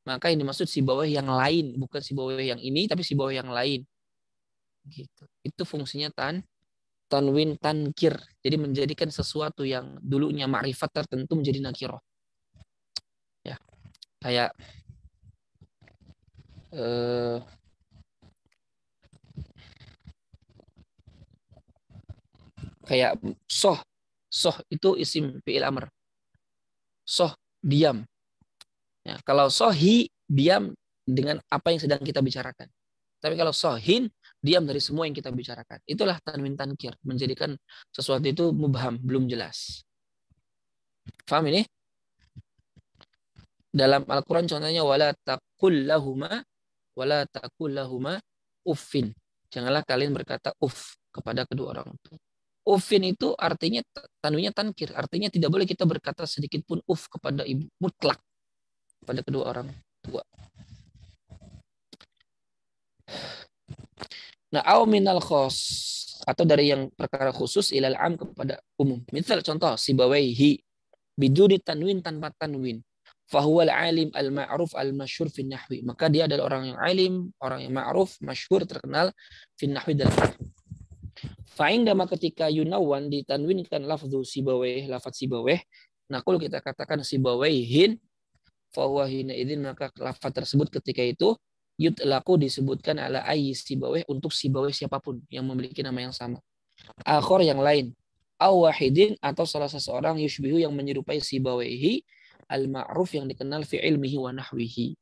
maka ini maksud Sibaweh yang lain, bukan Sibaweh yang ini, tapi Sibaweh yang lain. Gitu. Itu fungsinya tanwin tankir. Jadi menjadikan sesuatu yang dulunya ma'rifat tertentu menjadi nakirah. Ya. Kayak kayak soh itu isim fi'il amr. Soh diam. Ya, kalau sohi diam dengan apa yang sedang kita bicarakan. Tapi kalau sohin diam dari semua yang kita bicarakan. Itulah tanwin tankir, menjadikan sesuatu itu mubham, belum jelas. Paham ini? Dalam Al-Quran contohnya wala taqul lahuma uffin. Janganlah kalian berkata uff kepada kedua orang tua. Uffin itu artinya tanwinnya tankir, artinya tidak boleh kita berkata sedikit pun uff kepada ibu, mutlak pada kedua orang tua. Nah, au minal khos atau dari yang perkara khusus ilal am kepada umum. Misal contoh Sibawaihi biduni tanwin tanpa tanwin. Fahuwal alim al-ma'ruf al-masyhur fi nahwi. Maka dia adalah orang yang alim, orang yang ma'ruf, masyhur, terkenal fi nahwi dalam nahwi. Fa'indama ketika yunawan ditanwinkan lafzu Sibaweh, lafaz Sibaweh, nakul kita katakan Sibawaihin, fahuwa hina idzin maka lafaz tersebut ketika itu yutlaqu disebutkan ala ayyi Sibaweh untuk Sibaweh siapapun yang memiliki nama yang sama. Akhor yang lain. Aw wahidin atau salah seseorang yushbihu yang menyerupai Sibawehi al-ma'ruf yang dikenal fi ilmihi wa nahwihi.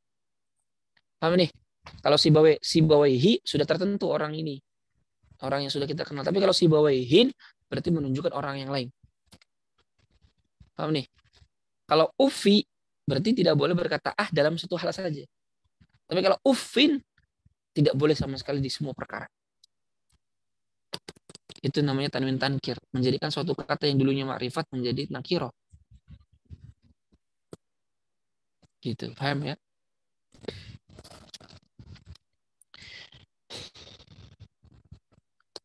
Paham nih? Kalau Sibawehi sudah tertentu orang ini. Orang yang sudah kita kenal. Tapi kalau Sibawehin berarti menunjukkan orang yang lain. Paham nih? Kalau ufi berarti tidak boleh berkata dalam satu hal saja. Tapi kalau ufin tidak boleh sama sekali di semua perkara. Itu namanya tanwin tankir. Menjadikan suatu kata yang dulunya ma'rifat menjadi nakirah. Gitu. Paham ya?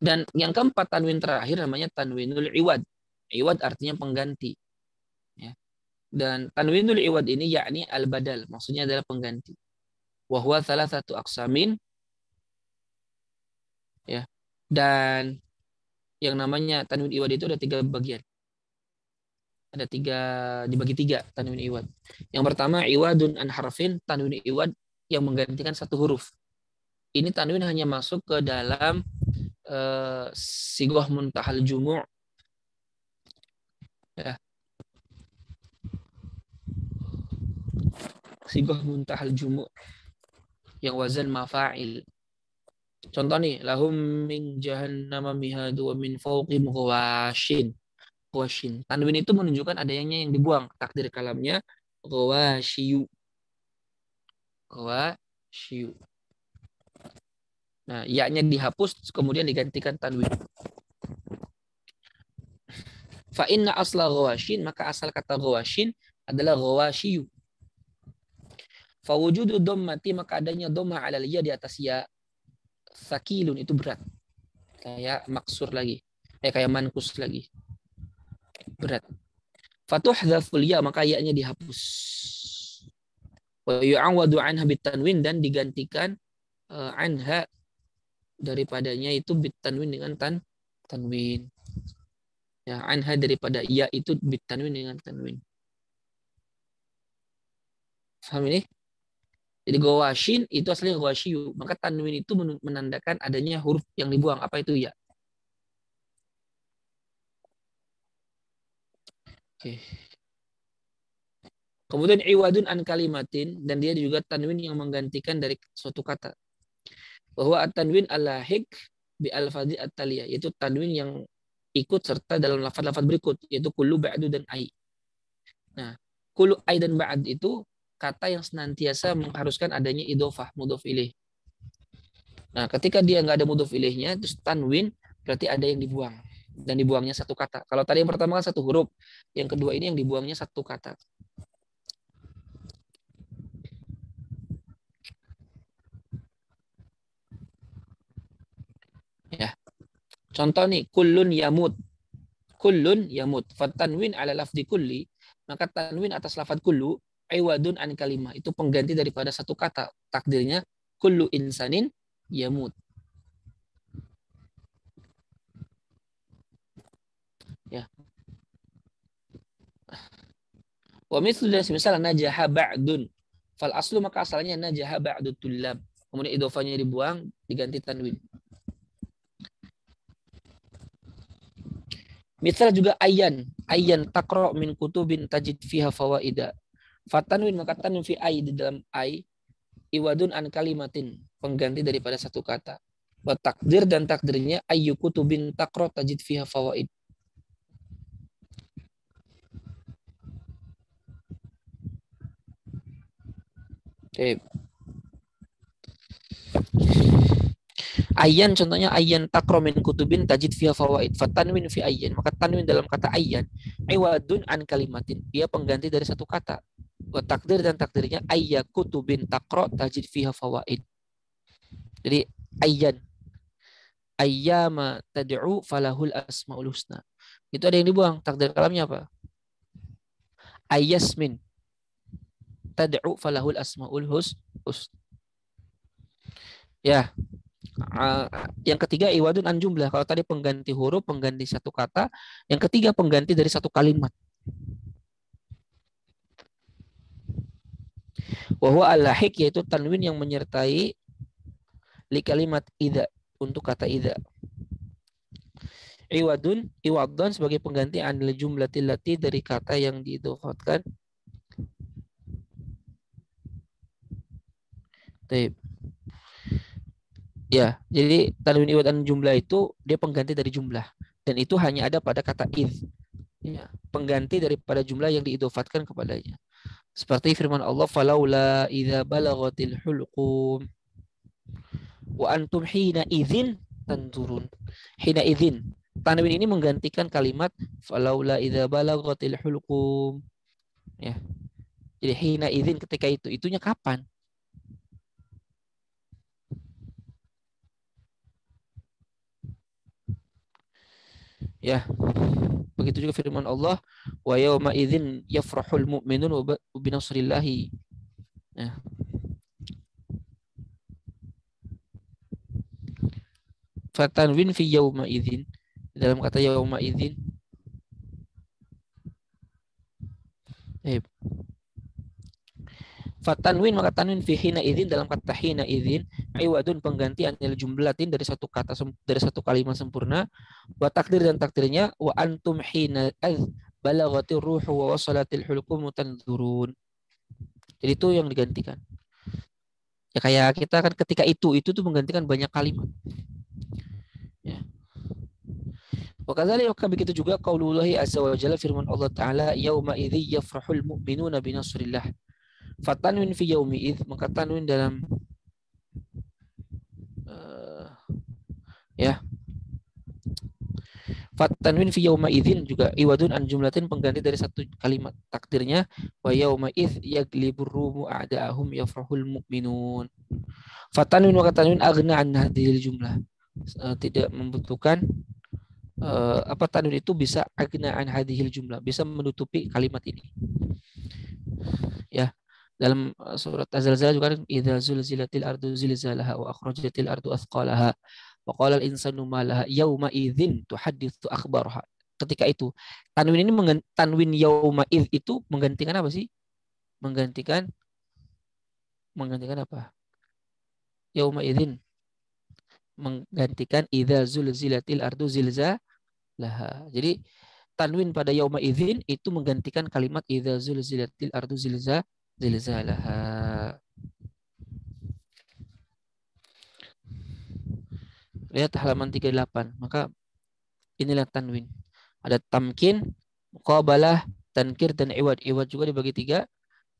Dan yang keempat tanwin terakhir namanya tanwinul iwad. Iwad artinya pengganti. Ya. Dan tanwinul iwad ini yakni al-badal. Maksudnya adalah pengganti. Wahwa salah satu aksamin. Ya. Dan yang namanya tanwin iwad itu ada 3 bagian. Ada 3, dibagi 3 tanwin iwad. Yang pertama iwadun an harfin, tanwin iwad yang menggantikan satu huruf. Ini tanwin hanya masuk ke dalam sigoh muntahal jumu'. Ya. Sigoh muntahal jumu' yang wazan mafa'il. Contoh nih, lahum min jahannama mihadu wa min fawqihim ghawashin. Ghawashin. Tanwin itu menunjukkan adanya yang dibuang. Takdir kalamnya ghawashiyu. Ghawashiyu. Nah, ya-nya dihapus kemudian digantikan tanwin. Fa inna asla ghawashin, maka asal kata ghawashin adalah ghawashiyu. Fa wujudu dhammati, maka adanya dhamma 'alal ya di atas ya. Sakilun itu berat. Kayak maksur lagi. Kayak mankus lagi. Berat. Fatuhdhaful ya, maka ya-nya dihapus. Wa yu'awwadu 'anha bitanwin, dan digantikan anha daripadanya itu bitanwin dengan tanwin. Ya, anha daripada ya itu bitanwin dengan tanwin. Paham ini? Jadi ghawashin itu aslinya ghawashiyu, maka tanwin itu menandakan adanya huruf yang dibuang. Apa itu ya? Oke. Kemudian iwadun an kalimatin, dan dia juga tanwin yang menggantikan dari suatu kata. Bahwa at-tanwin al-lahiq bi al-fadhi at-taliyah, yaitu tanwin yang ikut serta dalam lafaz-lafaz berikut, yaitu kullu ba'du dan ai. Nah, kullu ai dan ba'd itu kata yang senantiasa mengharuskan adanya idhofah, mudhof ilaih. Nah, ketika dia nggak ada mudhof ilaihnya, terus tanwin, berarti ada yang dibuang. Dan dibuangnya satu kata. Kalau tadi yang pertama kan satu huruf, yang kedua ini yang dibuangnya satu kata. Ya. Contoh nih, kullun yamut. Kullun yamut. Fatanwin ala lafzi kulli, maka tanwin atas lafaz kullu, iwadun an kalimah. Itu pengganti daripada satu kata. Takdirnya, kullu insanin yamut. Ya. Wa mithlu misalnya najaha ba'dun. Fal aslu maka asalnya najaha ba'du tullab. Kemudian idhofahnya dibuang, diganti tanwin. Misal juga ayyan taqra min kutubin tajid fiha fawaida. Fatanwin maka tanwin fi ay di dalam ay iwadun an kalimatin, pengganti daripada satu kata. Wa takdir dan takdirnya ayyu kutubin taqra tajid fiha fawaid. Oke. Ayyan contohnya ayyan taqra min kutubin tajid fiha fawaid. Fatanwin fi ayyan, maka tanwin dalam kata ayyan iwadun an kalimatin, dia pengganti dari satu kata. Wa takdir dan takdirnya ayya kutubin taqra tajid fiha fawaid. Jadi ayyan ayyama tad'u falahul asmaul husna. Itu ada yang dibuang. Takdir kalamnya apa? Ayyasmin tad'u falahul asmaul husna. Ya. Yang ketiga iwadun an jumlah. Kalau tadi pengganti huruf, pengganti satu kata. Yang ketiga pengganti dari satu kalimat. Wa huwa al-lahiq, yaitu tanwin yang menyertai li kalimat idza, untuk kata idza. Iwadun sebagai pengganti anil jumlatil lati, dari kata yang diidhofatkan. Taib. Ya, jadi tanwin iwad an jumlah itu dia pengganti dari jumlah, dan itu hanya ada pada kata idz. Ya, pengganti daripada jumlah yang diidhofatkan kepadanya. Seperti firman Allah, falaula idza balaghatil hulqum wa antum hina idzin tanzurun. Hina idzin, tanwin ini menggantikan kalimat falaula idza balaghatil hulqum. Ya. Jadi hina idzin, ketika itu, itunya kapan? Ya. Begitu juga firman Allah, wa yauma idzin yafrahul mu'minun wa binasrillahi. Ya. Fatanwin fi yauma idzin, dalam kata yauma idzin. Fatanwin maka tanwin fi hina idzin, dalam kata hina idzin iwadun pengganti anil jumlatin, dari satu kata, dari satu kalimat sempurna. Wa takdir dan takdirnya wa antum hina balaghatir ruhu wa wasalatil hulqum tanzurun. Jadi itu yang digantikan. Ya kayak kita kan ketika itu tuh menggantikan banyak kalimat. Ya. Wa kadzalika begitu juga qaulullahi azza wa jalla, firman Allah taala, yauma idzi yafrahul mu'minuna bi nasrillah. Fatanwin fi yaumi idz, maka tanwin dalam fatanwin fi yauma idzin juga iwadun an jumlatin, pengganti dari satu kalimat. Takdirnya wa yauma idz yaglibur rumu a'da'ahum yafrahul mu'minun. Fatanwin maka tanwin aghna an hadhil jumlah, tidak membutuhkan tanwin itu bisa aghna an hadhil jumlah, bisa menutupi kalimat ini. Ya. Dalam surat Az-Zalzalah juga kan, idza zulzilatil ardu zilzalaha wa akhrajatil ardu athqalaha wa qala al-insanu ma laha yauma idzin tuhadditsu akhbaraha. Ketika itu, tanwin ini tanwin yauma idz itu menggantikan apa sih? Menggantikan apa? Yauma idzin menggantikan idza zulzilatil ardu zilzalaha. Jadi tanwin pada yauma idzin itu menggantikan kalimat idza zulzilatil ardu zilzalaha. Lihat halaman 38. Maka inilah tanwin. Ada tamkin, muqabalah, tankir, dan iwad. Iwad juga dibagi 3.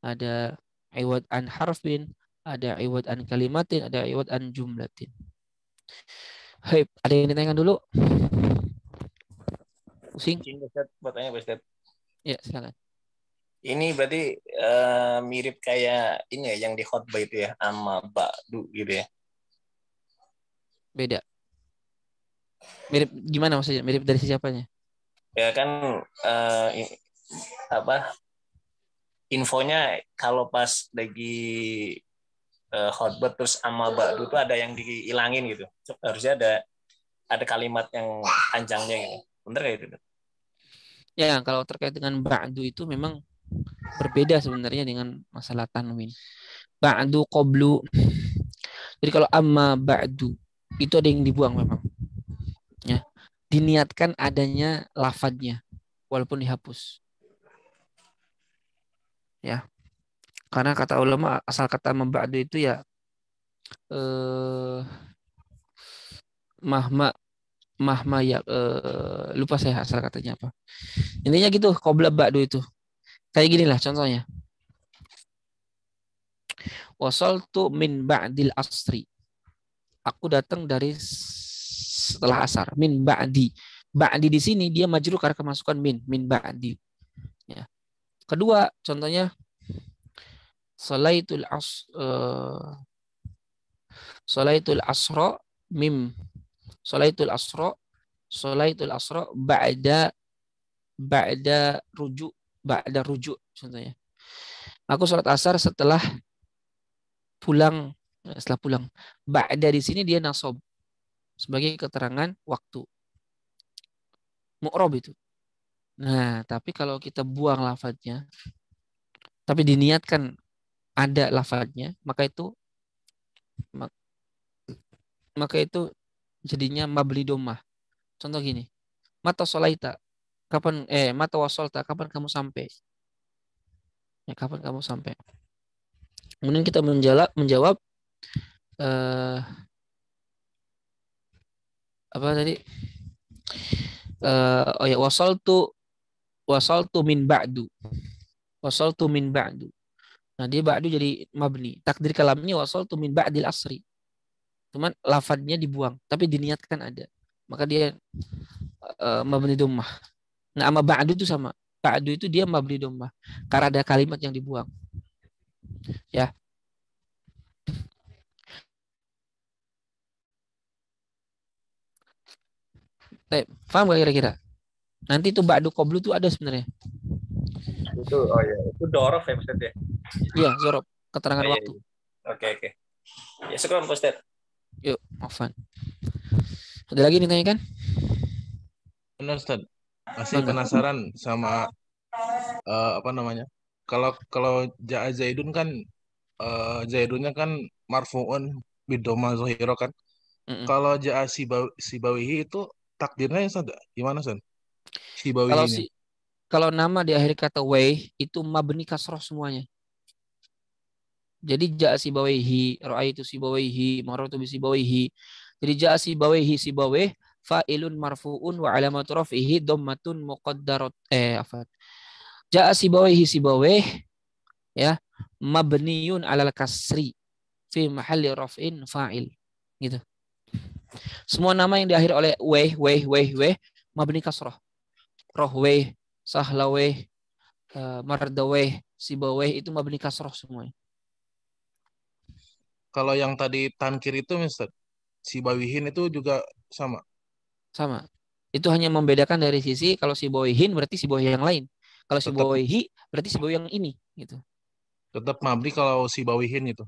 Ada iwad an harfin, ada iwad an kalimatin, ada iwad an jumlatin. Hei, ada yang ditanyakan dulu? Pusing? Izin Ustaz, buat tanya Ustaz. Ya, silakan. Ini berarti mirip kayak ini ya yang di khotbah itu ya, amma ba'du gitu ya. Beda. Mirip gimana maksudnya? Mirip dari siapanya? Ya kan apa infonya kalau pas lagi khotbah terus amma ba'du itu ada yang dihilangin gitu. Harusnya ada kalimat yang panjangnya gitu. Bener kayak gitu? Ya, kalau terkait dengan ba'du itu memang berbeda sebenarnya dengan masalah tanwin. Ba'du qablu. Jadi kalau amma ba'du itu ada yang dibuang memang. Ya. Diniatkan adanya lafadznya walaupun dihapus. Ya. Karena kata ulama asal kata memba'du itu ya mahma ya lupa saya asal katanya apa. Intinya gitu qabla ba'du itu. Kayak gini lah contohnya. Wasaltu min ba'dil asri. Aku datang dari setelah asar. Min ba'di. Ba'di di sini dia majrur karena kemasukan min ba'di. Ya. Kedua contohnya salaitul asra mim. Salaitul asra ba'da rujuk contohnya. Aku sholat asar setelah pulang. Ba'da di sini dia nasab sebagai keterangan waktu. Mu'rab itu. Nah, tapi kalau kita buang lafadznya, tapi diniatkan ada lafadznya, maka itu jadinya mabli domah. Contoh gini, mata solaita, mata wasolta, kapan kamu sampai? Ya, kapan kamu sampai? Kemudian kita menjawab apa tadi? Wasaltu min ba'du. Wasaltu min ba'du. Nah, dia ba'du jadi mabni. Takdir kalamnya wasaltu min ba'dil asri. Cuman lafadznya dibuang, tapi diniatkan ada. Maka dia mabni dhammah. Nah, sama ba'du itu sama. Ba'du itu dia mabni dhammah karena ada kalimat yang dibuang. Ya. Paham gak kira-kira? Nanti itu ba'du qablu itu ada sebenarnya. Itu itu dorof ya Ustaz ya? Iya, zorof, keterangan waktu. Oke. Ya sekarang Ustaz. Yuk, Afan. Ada lagi ditanya kan? Benar Ustaz. Masih penasaran sama apa namanya? Kalau ja'a Zaidun kan Zaidunnya kan marfu'un bidoma zahira kan. Kalau ja'a Sibawihi itu takdirnya Ustaz gimana Ustaz? Sibawihi ini. Kalau nama di akhir kata wai itu mabni kasroh semuanya. Jadi ja'a Sibawaihi, ra'aitu Sibawaihi, marartu bi Sibawaihi. Jadi ja'a Sibawaihi Sibawih fa'ilun marfu'un wa alamatu raf'ihi dhammatun muqaddarat ja'a Sibawaihi Sibawih ya mabniun 'alal kasri fi mahalli raf'in fa'il gitu. Semua nama yang diakhiri oleh weh mabni kasroh. Rohweh, sahlaweh, mardaweh, Sibawih itu mabni kasroh semuanya. Kalau yang tadi tankir itu Ustaz, Sibawihin itu juga sama. Sama. Itu hanya membedakan dari sisi kalau Sibawihin berarti Sibawih yang lain. Kalau Sibawihi berarti Sibawih yang ini gitu. Tetap mabni kalau Sibawihin itu.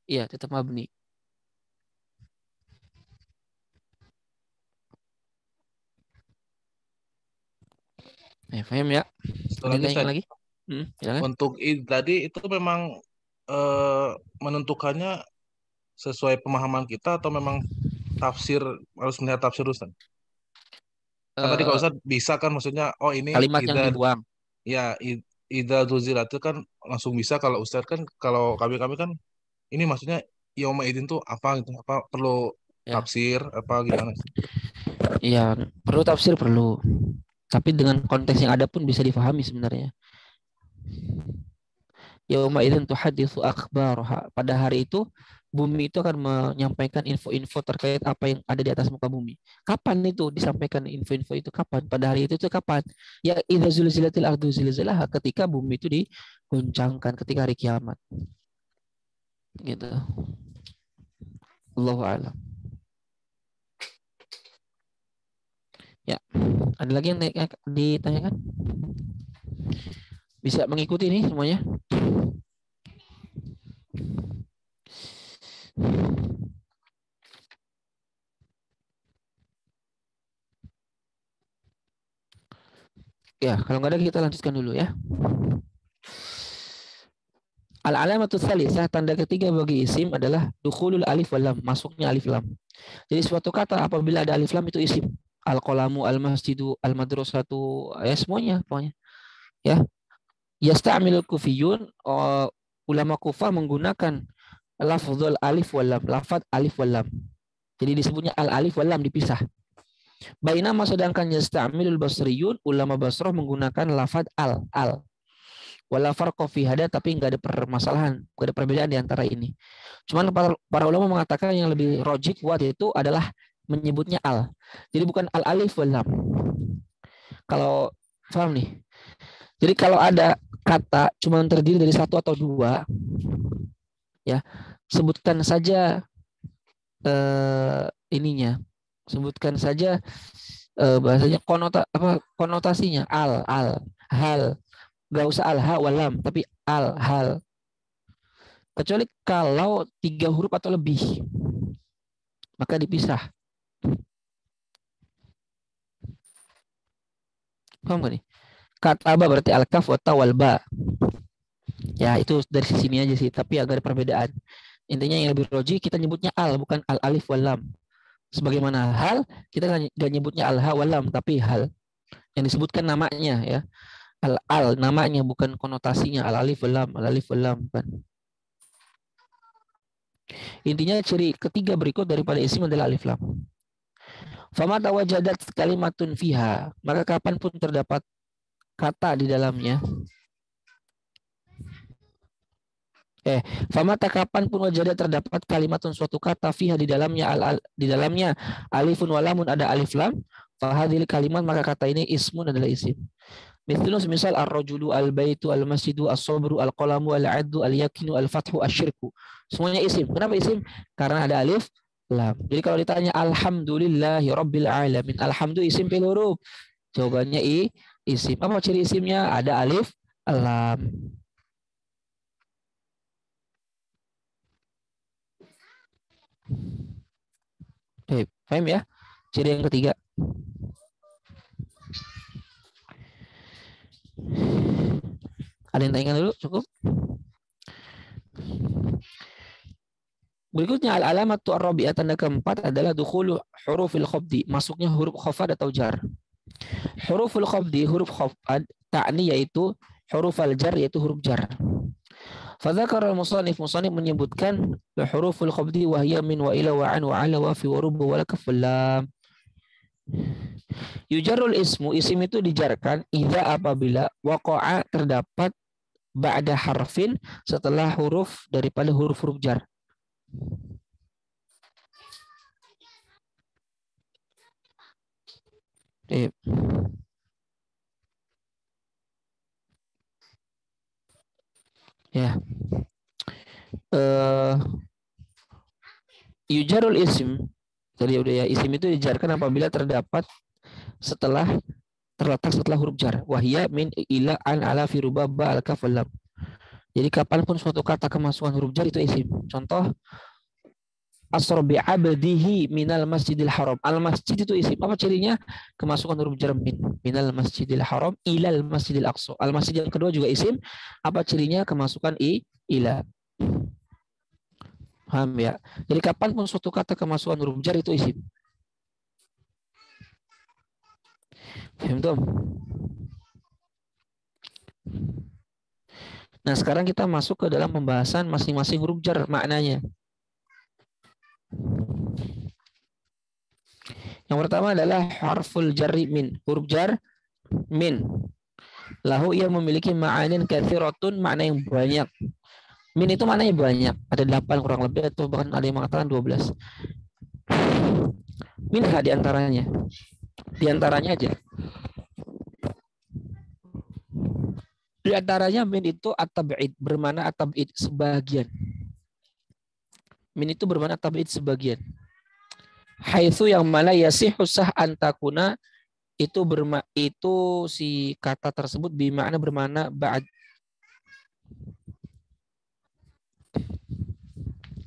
Iya, tetap mabni. Paham ya? Lagi? Untuk tadi itu memang menentukannya sesuai pemahaman kita atau memang harus melihat tafsir Ustaz? Kan tadi kalau Ustaz bisa kan maksudnya ini kalimat yang dibuang. Ya, idza zuzilat itu kan langsung bisa. Kalau Ustaz kan kalau kami kan ini maksudnya yauma idin tuh apa gitu? Apa perlu tafsir apa gimana? Iya, perlu tafsir perlu. Tapi dengan konteks yang ada pun bisa difahami sebenarnya. Yauma idzin tuhaditsu akhbaraha. Pada hari itu bumi itu akan menyampaikan info-info terkait apa yang ada di atas muka bumi. Kapan itu disampaikan info-info itu? Kapan? Pada hari itu kapan? Ya idza zulzilatil ardu zilzalaha, ketika bumi itu diguncangkan, ketika hari kiamat. Gitu. Allahu a'lam. Ya, ada lagi yang ditanyakan? Bisa mengikuti ini semuanya? Ya, kalau nggak ada kita lanjutkan dulu ya. Al-alamatu tsalisah, tanda ketiga bagi isim adalah dukhulul alif wal lam, masuknya alif lam. Jadi suatu kata apabila ada alif lam itu isim. Al-qalamu, al-masjidu, al-madrasatu, ya semuanya pokoknya. Ya. Yasta'milul kufiyun, ulama Kufah menggunakan lafdzul alif wal lam, lafaz alif wal lam. Jadi disebutnya al-alif wal lam dipisah. Bainama sedangkan yasta'milul basriyun, ulama Basrah menggunakan lafaz al. Wala farqa fi hada, tapi enggak ada permasalahan, enggak ada perbedaan di antara ini. Cuman para ulama mengatakan yang lebih rojih kuat itu adalah menyebutnya al. Jadi bukan al alif wal lam. Kalau paham nih. Jadi kalau ada kata cuma terdiri dari satu atau dua, ya sebutkan saja ininya, sebutkan saja bahasanya konotasinya al, hal. Gak usah al-ha walam, tapi al-hal. Kecuali kalau 3 huruf atau lebih, maka dipisah. Paham gak nih? Kataba berarti al-kaf wa wal ba. Ya itu dari sini aja sih, tapi agak ada perbedaan. Intinya yang lebih roji kita nyebutnya al, bukan al-alif walam. Sebagaimana hal, kita gak nyebutnya al-ha walam, tapi hal. Yang disebutkan namanya ya. Al namanya, bukan konotasinya. Al alif lam kan. Intinya ciri ketiga berikut daripada isim adalah alif lam. Fama tawajadat kalimatun fiha, maka kapanpun terdapat kata di dalamnya. Fama kapanpun wajadat terdapat kalimatun suatu kata fiha di dalamnya alifun walamun, ada alif lam, fahadil kalimat, maka kata ini ismun, adalah isim. Misal ar-rajulu, al-baitu, al-masjidu, as-sabru, al-qalamu, al-addu, al-yakinu, al-fathu, asyirku. Semuanya isim. Kenapa isim? Karena ada alif lam. Jadi kalau ditanya alhamdulillahi rabbil alamin, alhamdulillah isim fil huruf. Jawabannya isim. Apa ciri isimnya? Ada alif lam. Oke, paham ya? Ciri yang ketiga. Ada yang tanyakan dulu? Cukup? Berikutnya al-alamatu ar-rabi'ah, tanda keempat adalah dukhulu hurufil khafdi, masuknya huruf khafad atau jar. Huruful khafdi, huruf khafad, ta'ni yaitu huruf al-jar, yaitu huruf jar. Fadzakar al-musannif menyebutkan huruful khafdi wa hiya min wa ila wa an wa ala wa fi wa rubu wa lakaf lam. Yujarul ismu, isim itu dijarkan idza apabila waqa'a terdapat ba'da harfin, setelah huruf daripada huruf-huruf jar. Ya. Yujarul ism, tadi udah ya, isim itu dijarkan apabila terdapat terletak setelah huruf jar. Wahya min ila an ala fi rubaba al kaf lam. Jadi kapanpun suatu kata kemasukan huruf jar itu isim. Contoh asra bi abdihi minal masjidil haram. Al masjid itu isim. Apa cirinya? Kemasukan huruf jar min. Minal masjidil haram ilal masjidil aqsa. Al masjid yang kedua juga isim. Apa cirinya? Kemasukan ila. Paham ya? Jadi kapanpun suatu kata kemasukan huruf jar itu isim. Paham tuh? Nah, sekarang kita masuk ke dalam pembahasan masing-masing huruf jar, maknanya. Yang pertama adalah harful jarri min, huruf jar min. Lahu, ia memiliki ma'anin katsiratun, makna yang banyak. Min itu maknanya banyak. Ada 8 kurang lebih atau bahkan ada yang mengatakan 12. Minha diantaranya. Diantaranya aja. Diantaranya min itu at-tab'id. Bermana at-tab'id sebagian. Min itu bermana at-tab'id sebagian. Haitsu yang mana yasihu sah antakuna itu si kata tersebut bermakna ba'd.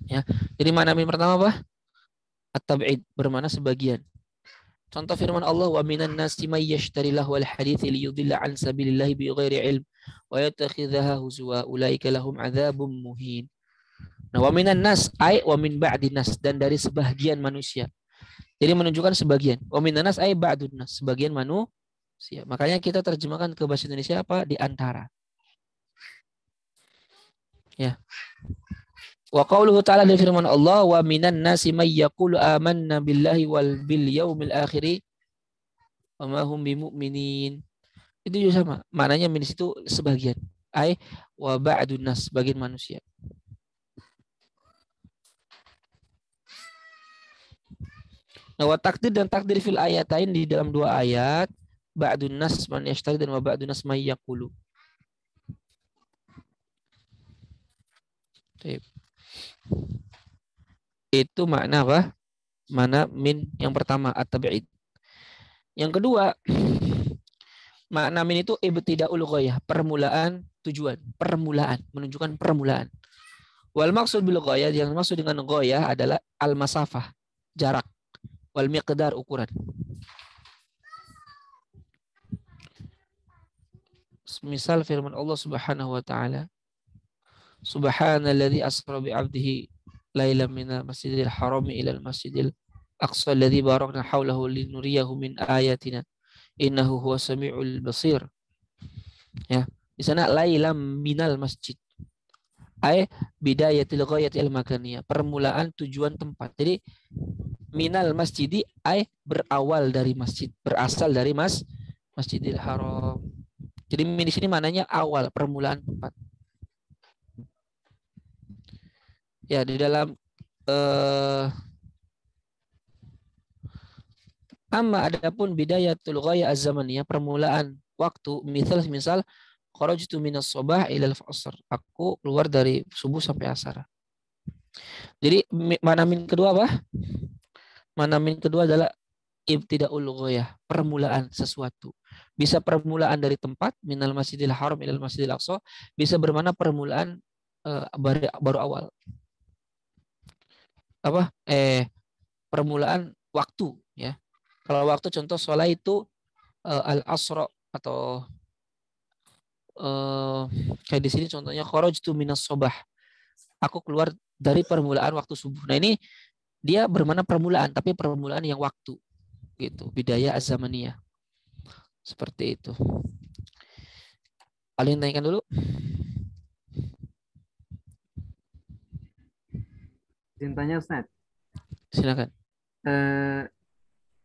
Ya. Jadi mana min pertama apa? At-tab'id bermakna sebagian. Contoh firman Allah, wa minan nasi may yashtari lahu al hadits liyudilla an sabilillah bighairi ilm wa yattakhidhaha huzwa ulaika lahum adzabun muhin. Nah, wa minan nas ay wa min ba'di nas, dan dari sebagian manusia. Jadi menunjukkan sebagian. Wa minan nas ay ba'dun nas, sebagian manusia. Makanya kita terjemahkan ke bahasa Indonesia apa? Di antara. Ya. Wa qauluhu ta'ala dari firman Allah, wa minan nasi may yaqulu amanna billahi wal bil yaumil akhir wa ma hum bimu'minin. Itu juga sama. Maknanya min situ sebagian. Ai wa ba'dun nas, sebagian manusia. Nah, wa takdir dan takdir fil ayatain di dalam dua ayat, ba'dun nas man yashtari dan wa ba'dun nas may yaqulu. Itu makna apa? Mana min yang pertama at-tab'id. Yang kedua, makna min itu ibtida'ul ghayah, permulaan tujuan, permulaan, menunjukkan permulaan. Wal maksud bil ghayah, yang maksud dengan ghayah adalah al-masafah, jarak, wal miqdar, ukuran. Misal firman Allah Subhanahu wa taala, Subhanalladzi asra bi 'abdihi lailan minal masjidil harami ilal masjidil aqsa alladzi barakna haulahu linuriyahu min ayatina innahu huwas samiul basir. Ya, di sana lailan minal masjid ay bidayatil ghayatil makaniyah, permulaan tujuan tempat. Jadi minal masjidi ay berawal dari masjid, berasal dari Masjidil Haram. Jadi min di sini maknanya awal, permulaan tempat. Ya, di dalam amma adapun bidayatul ghaya az-zamaniyah, permulaan waktu, misal kharajtu minas sabah ila al-asr, aku keluar dari subuh sampai asar. Jadi mana min kedua apa? Mana min kedua adalah ibtidaul ghayah, permulaan sesuatu. Bisa permulaan dari tempat, minal masjidil haram ilal masjidil aqsa, bisa bermakna permulaan baru awal. Apa? Permulaan waktu, ya. Kalau waktu contoh sholat itu al-asra atau kayak di sini contohnya kharajtu minas sabah. Aku keluar dari permulaan waktu subuh. Nah, ini dia bermakna permulaan, tapi permulaan yang waktu. Gitu, bidaya az-zamaniyah. Seperti itu. Alin tanyakan dulu. Cintanya Ustaz. Silakan.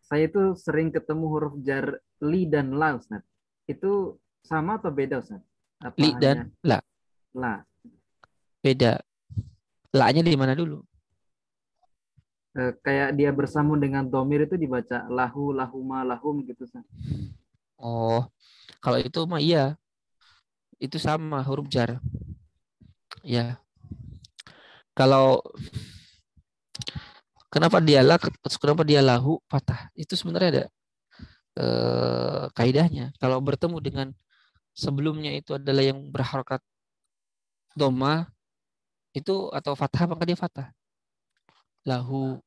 Saya itu sering ketemu huruf jar li dan la Ustaz. Itu sama atau beda Ustaz? Apa Li dan la. La. Beda. La-nya di mana dulu? Kayak dia bersambung dengan domir itu dibaca lahu, lahuma, lahum gitu Ustaz. Oh, kalau itu mah iya. Itu sama huruf jar. Ya. Kalau kenapa dia lahu patah? Itu sebenarnya ada kaidahnya. Kalau bertemu dengan sebelumnya itu adalah yang berharokat doma itu atau fathah, maka dia fathah. Lahu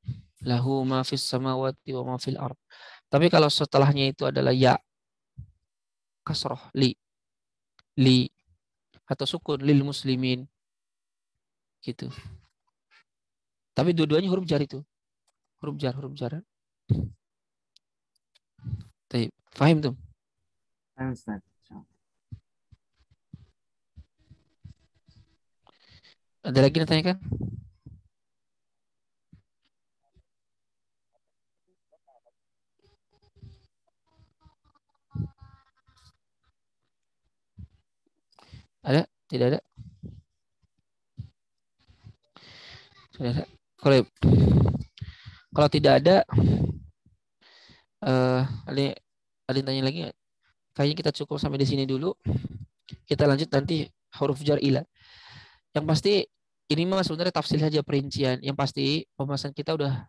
ma fis samawati wa ma fil ard. Tapi kalau setelahnya itu adalah ya kasroh li atau sukun lil muslimin gitu. Tapi dua-duanya huruf jar itu. Huruf jar. Baik, paham tuh? Paham Ustaz. Ada lagi yang tanyakan? Ada? Tidak ada? Kalau kalau tidak ada, ada yang tanya lagi nggak? Kayaknya kita cukup sampai di sini dulu. Kita lanjut nanti huruf jar ila. Yang pasti ini mah sebenarnya tafsir saja perincian. Yang pasti pembahasan kita udah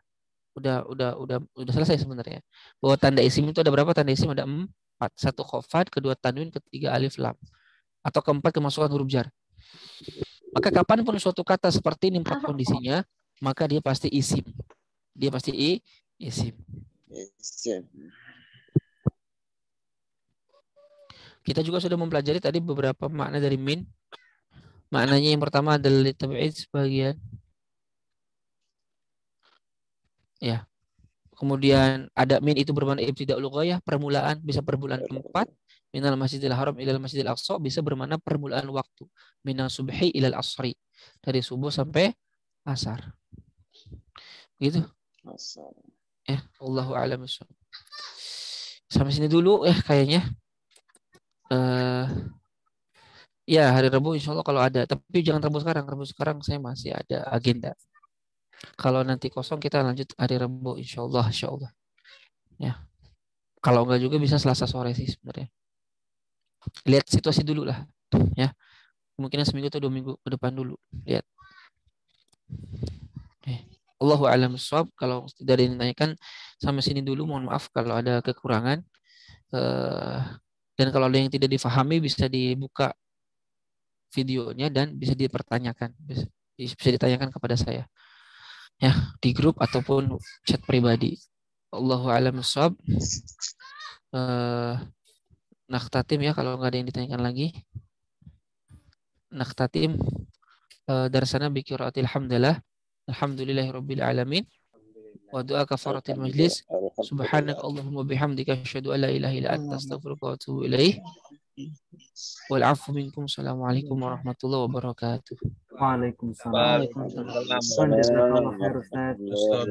selesai sebenarnya. Bahwa tanda isim itu ada berapa tanda isim? Ada 4. 1 khofat, kedua tanwin, ketiga alif lam. Atau keempat kemasukan huruf jar. Maka kapanpun suatu kata seperti ini 4 kondisinya, maka dia pasti isim. Dia pasti isim. Kita juga sudah mempelajari tadi beberapa makna dari min. Maknanya yang pertama adalah litab'id sebagian. Ya. Kemudian ada min itu bermakna ibtida'ul ghayah, permulaan, bisa permulaan tempat. Minal masjidil haram ilal masjidil aqsa bisa bermakna permulaan waktu. Minal subhi ilal asri. Dari subuh sampai asar. Gitu. Ya, Allahu a'lam bishawab. Sampai sini dulu kayaknya. Ya hari Rabu insya Allah kalau ada. Tapi jangan Rabu sekarang. Rabu sekarang saya masih ada agenda. Kalau nanti kosong kita lanjut hari Rabu insya Allah. Ya. Kalau enggak juga bisa Selasa sore sih sebenarnya. Lihat situasi dulu lah. Ya. Kemungkinan seminggu atau 2 minggu ke depan dulu. Lihat. Allahu a'lam bishawab. Kalau tidak ada yang ditanyakan sampai sini dulu. Mohon maaf kalau ada kekurangan. Dan kalau ada yang tidak difahami bisa dibuka videonya dan bisa dipertanyakan. Bisa ditanyakan kepada saya. Ya, di grup ataupun chat pribadi. Allahu a'lam bishawab. Nakhtatim ya kalau nggak ada yang ditanyakan lagi. Nakhtatim darsana bi qiraatil hamdalah. Alhamdulillahirabbil alamin. Wa du'a kafaratil majlis. Subhanak Allahumma bihamdika asyhadu an la ilaha illa anta astaghfiruka wa atubu ilaik. Wal 'afwu minkum. Assalamualaikum warahmatullahi wabarakatuh. Waalaikumsalam. Waalaikumsalam. Jazakallahu khair, Ustaz. Ustaz.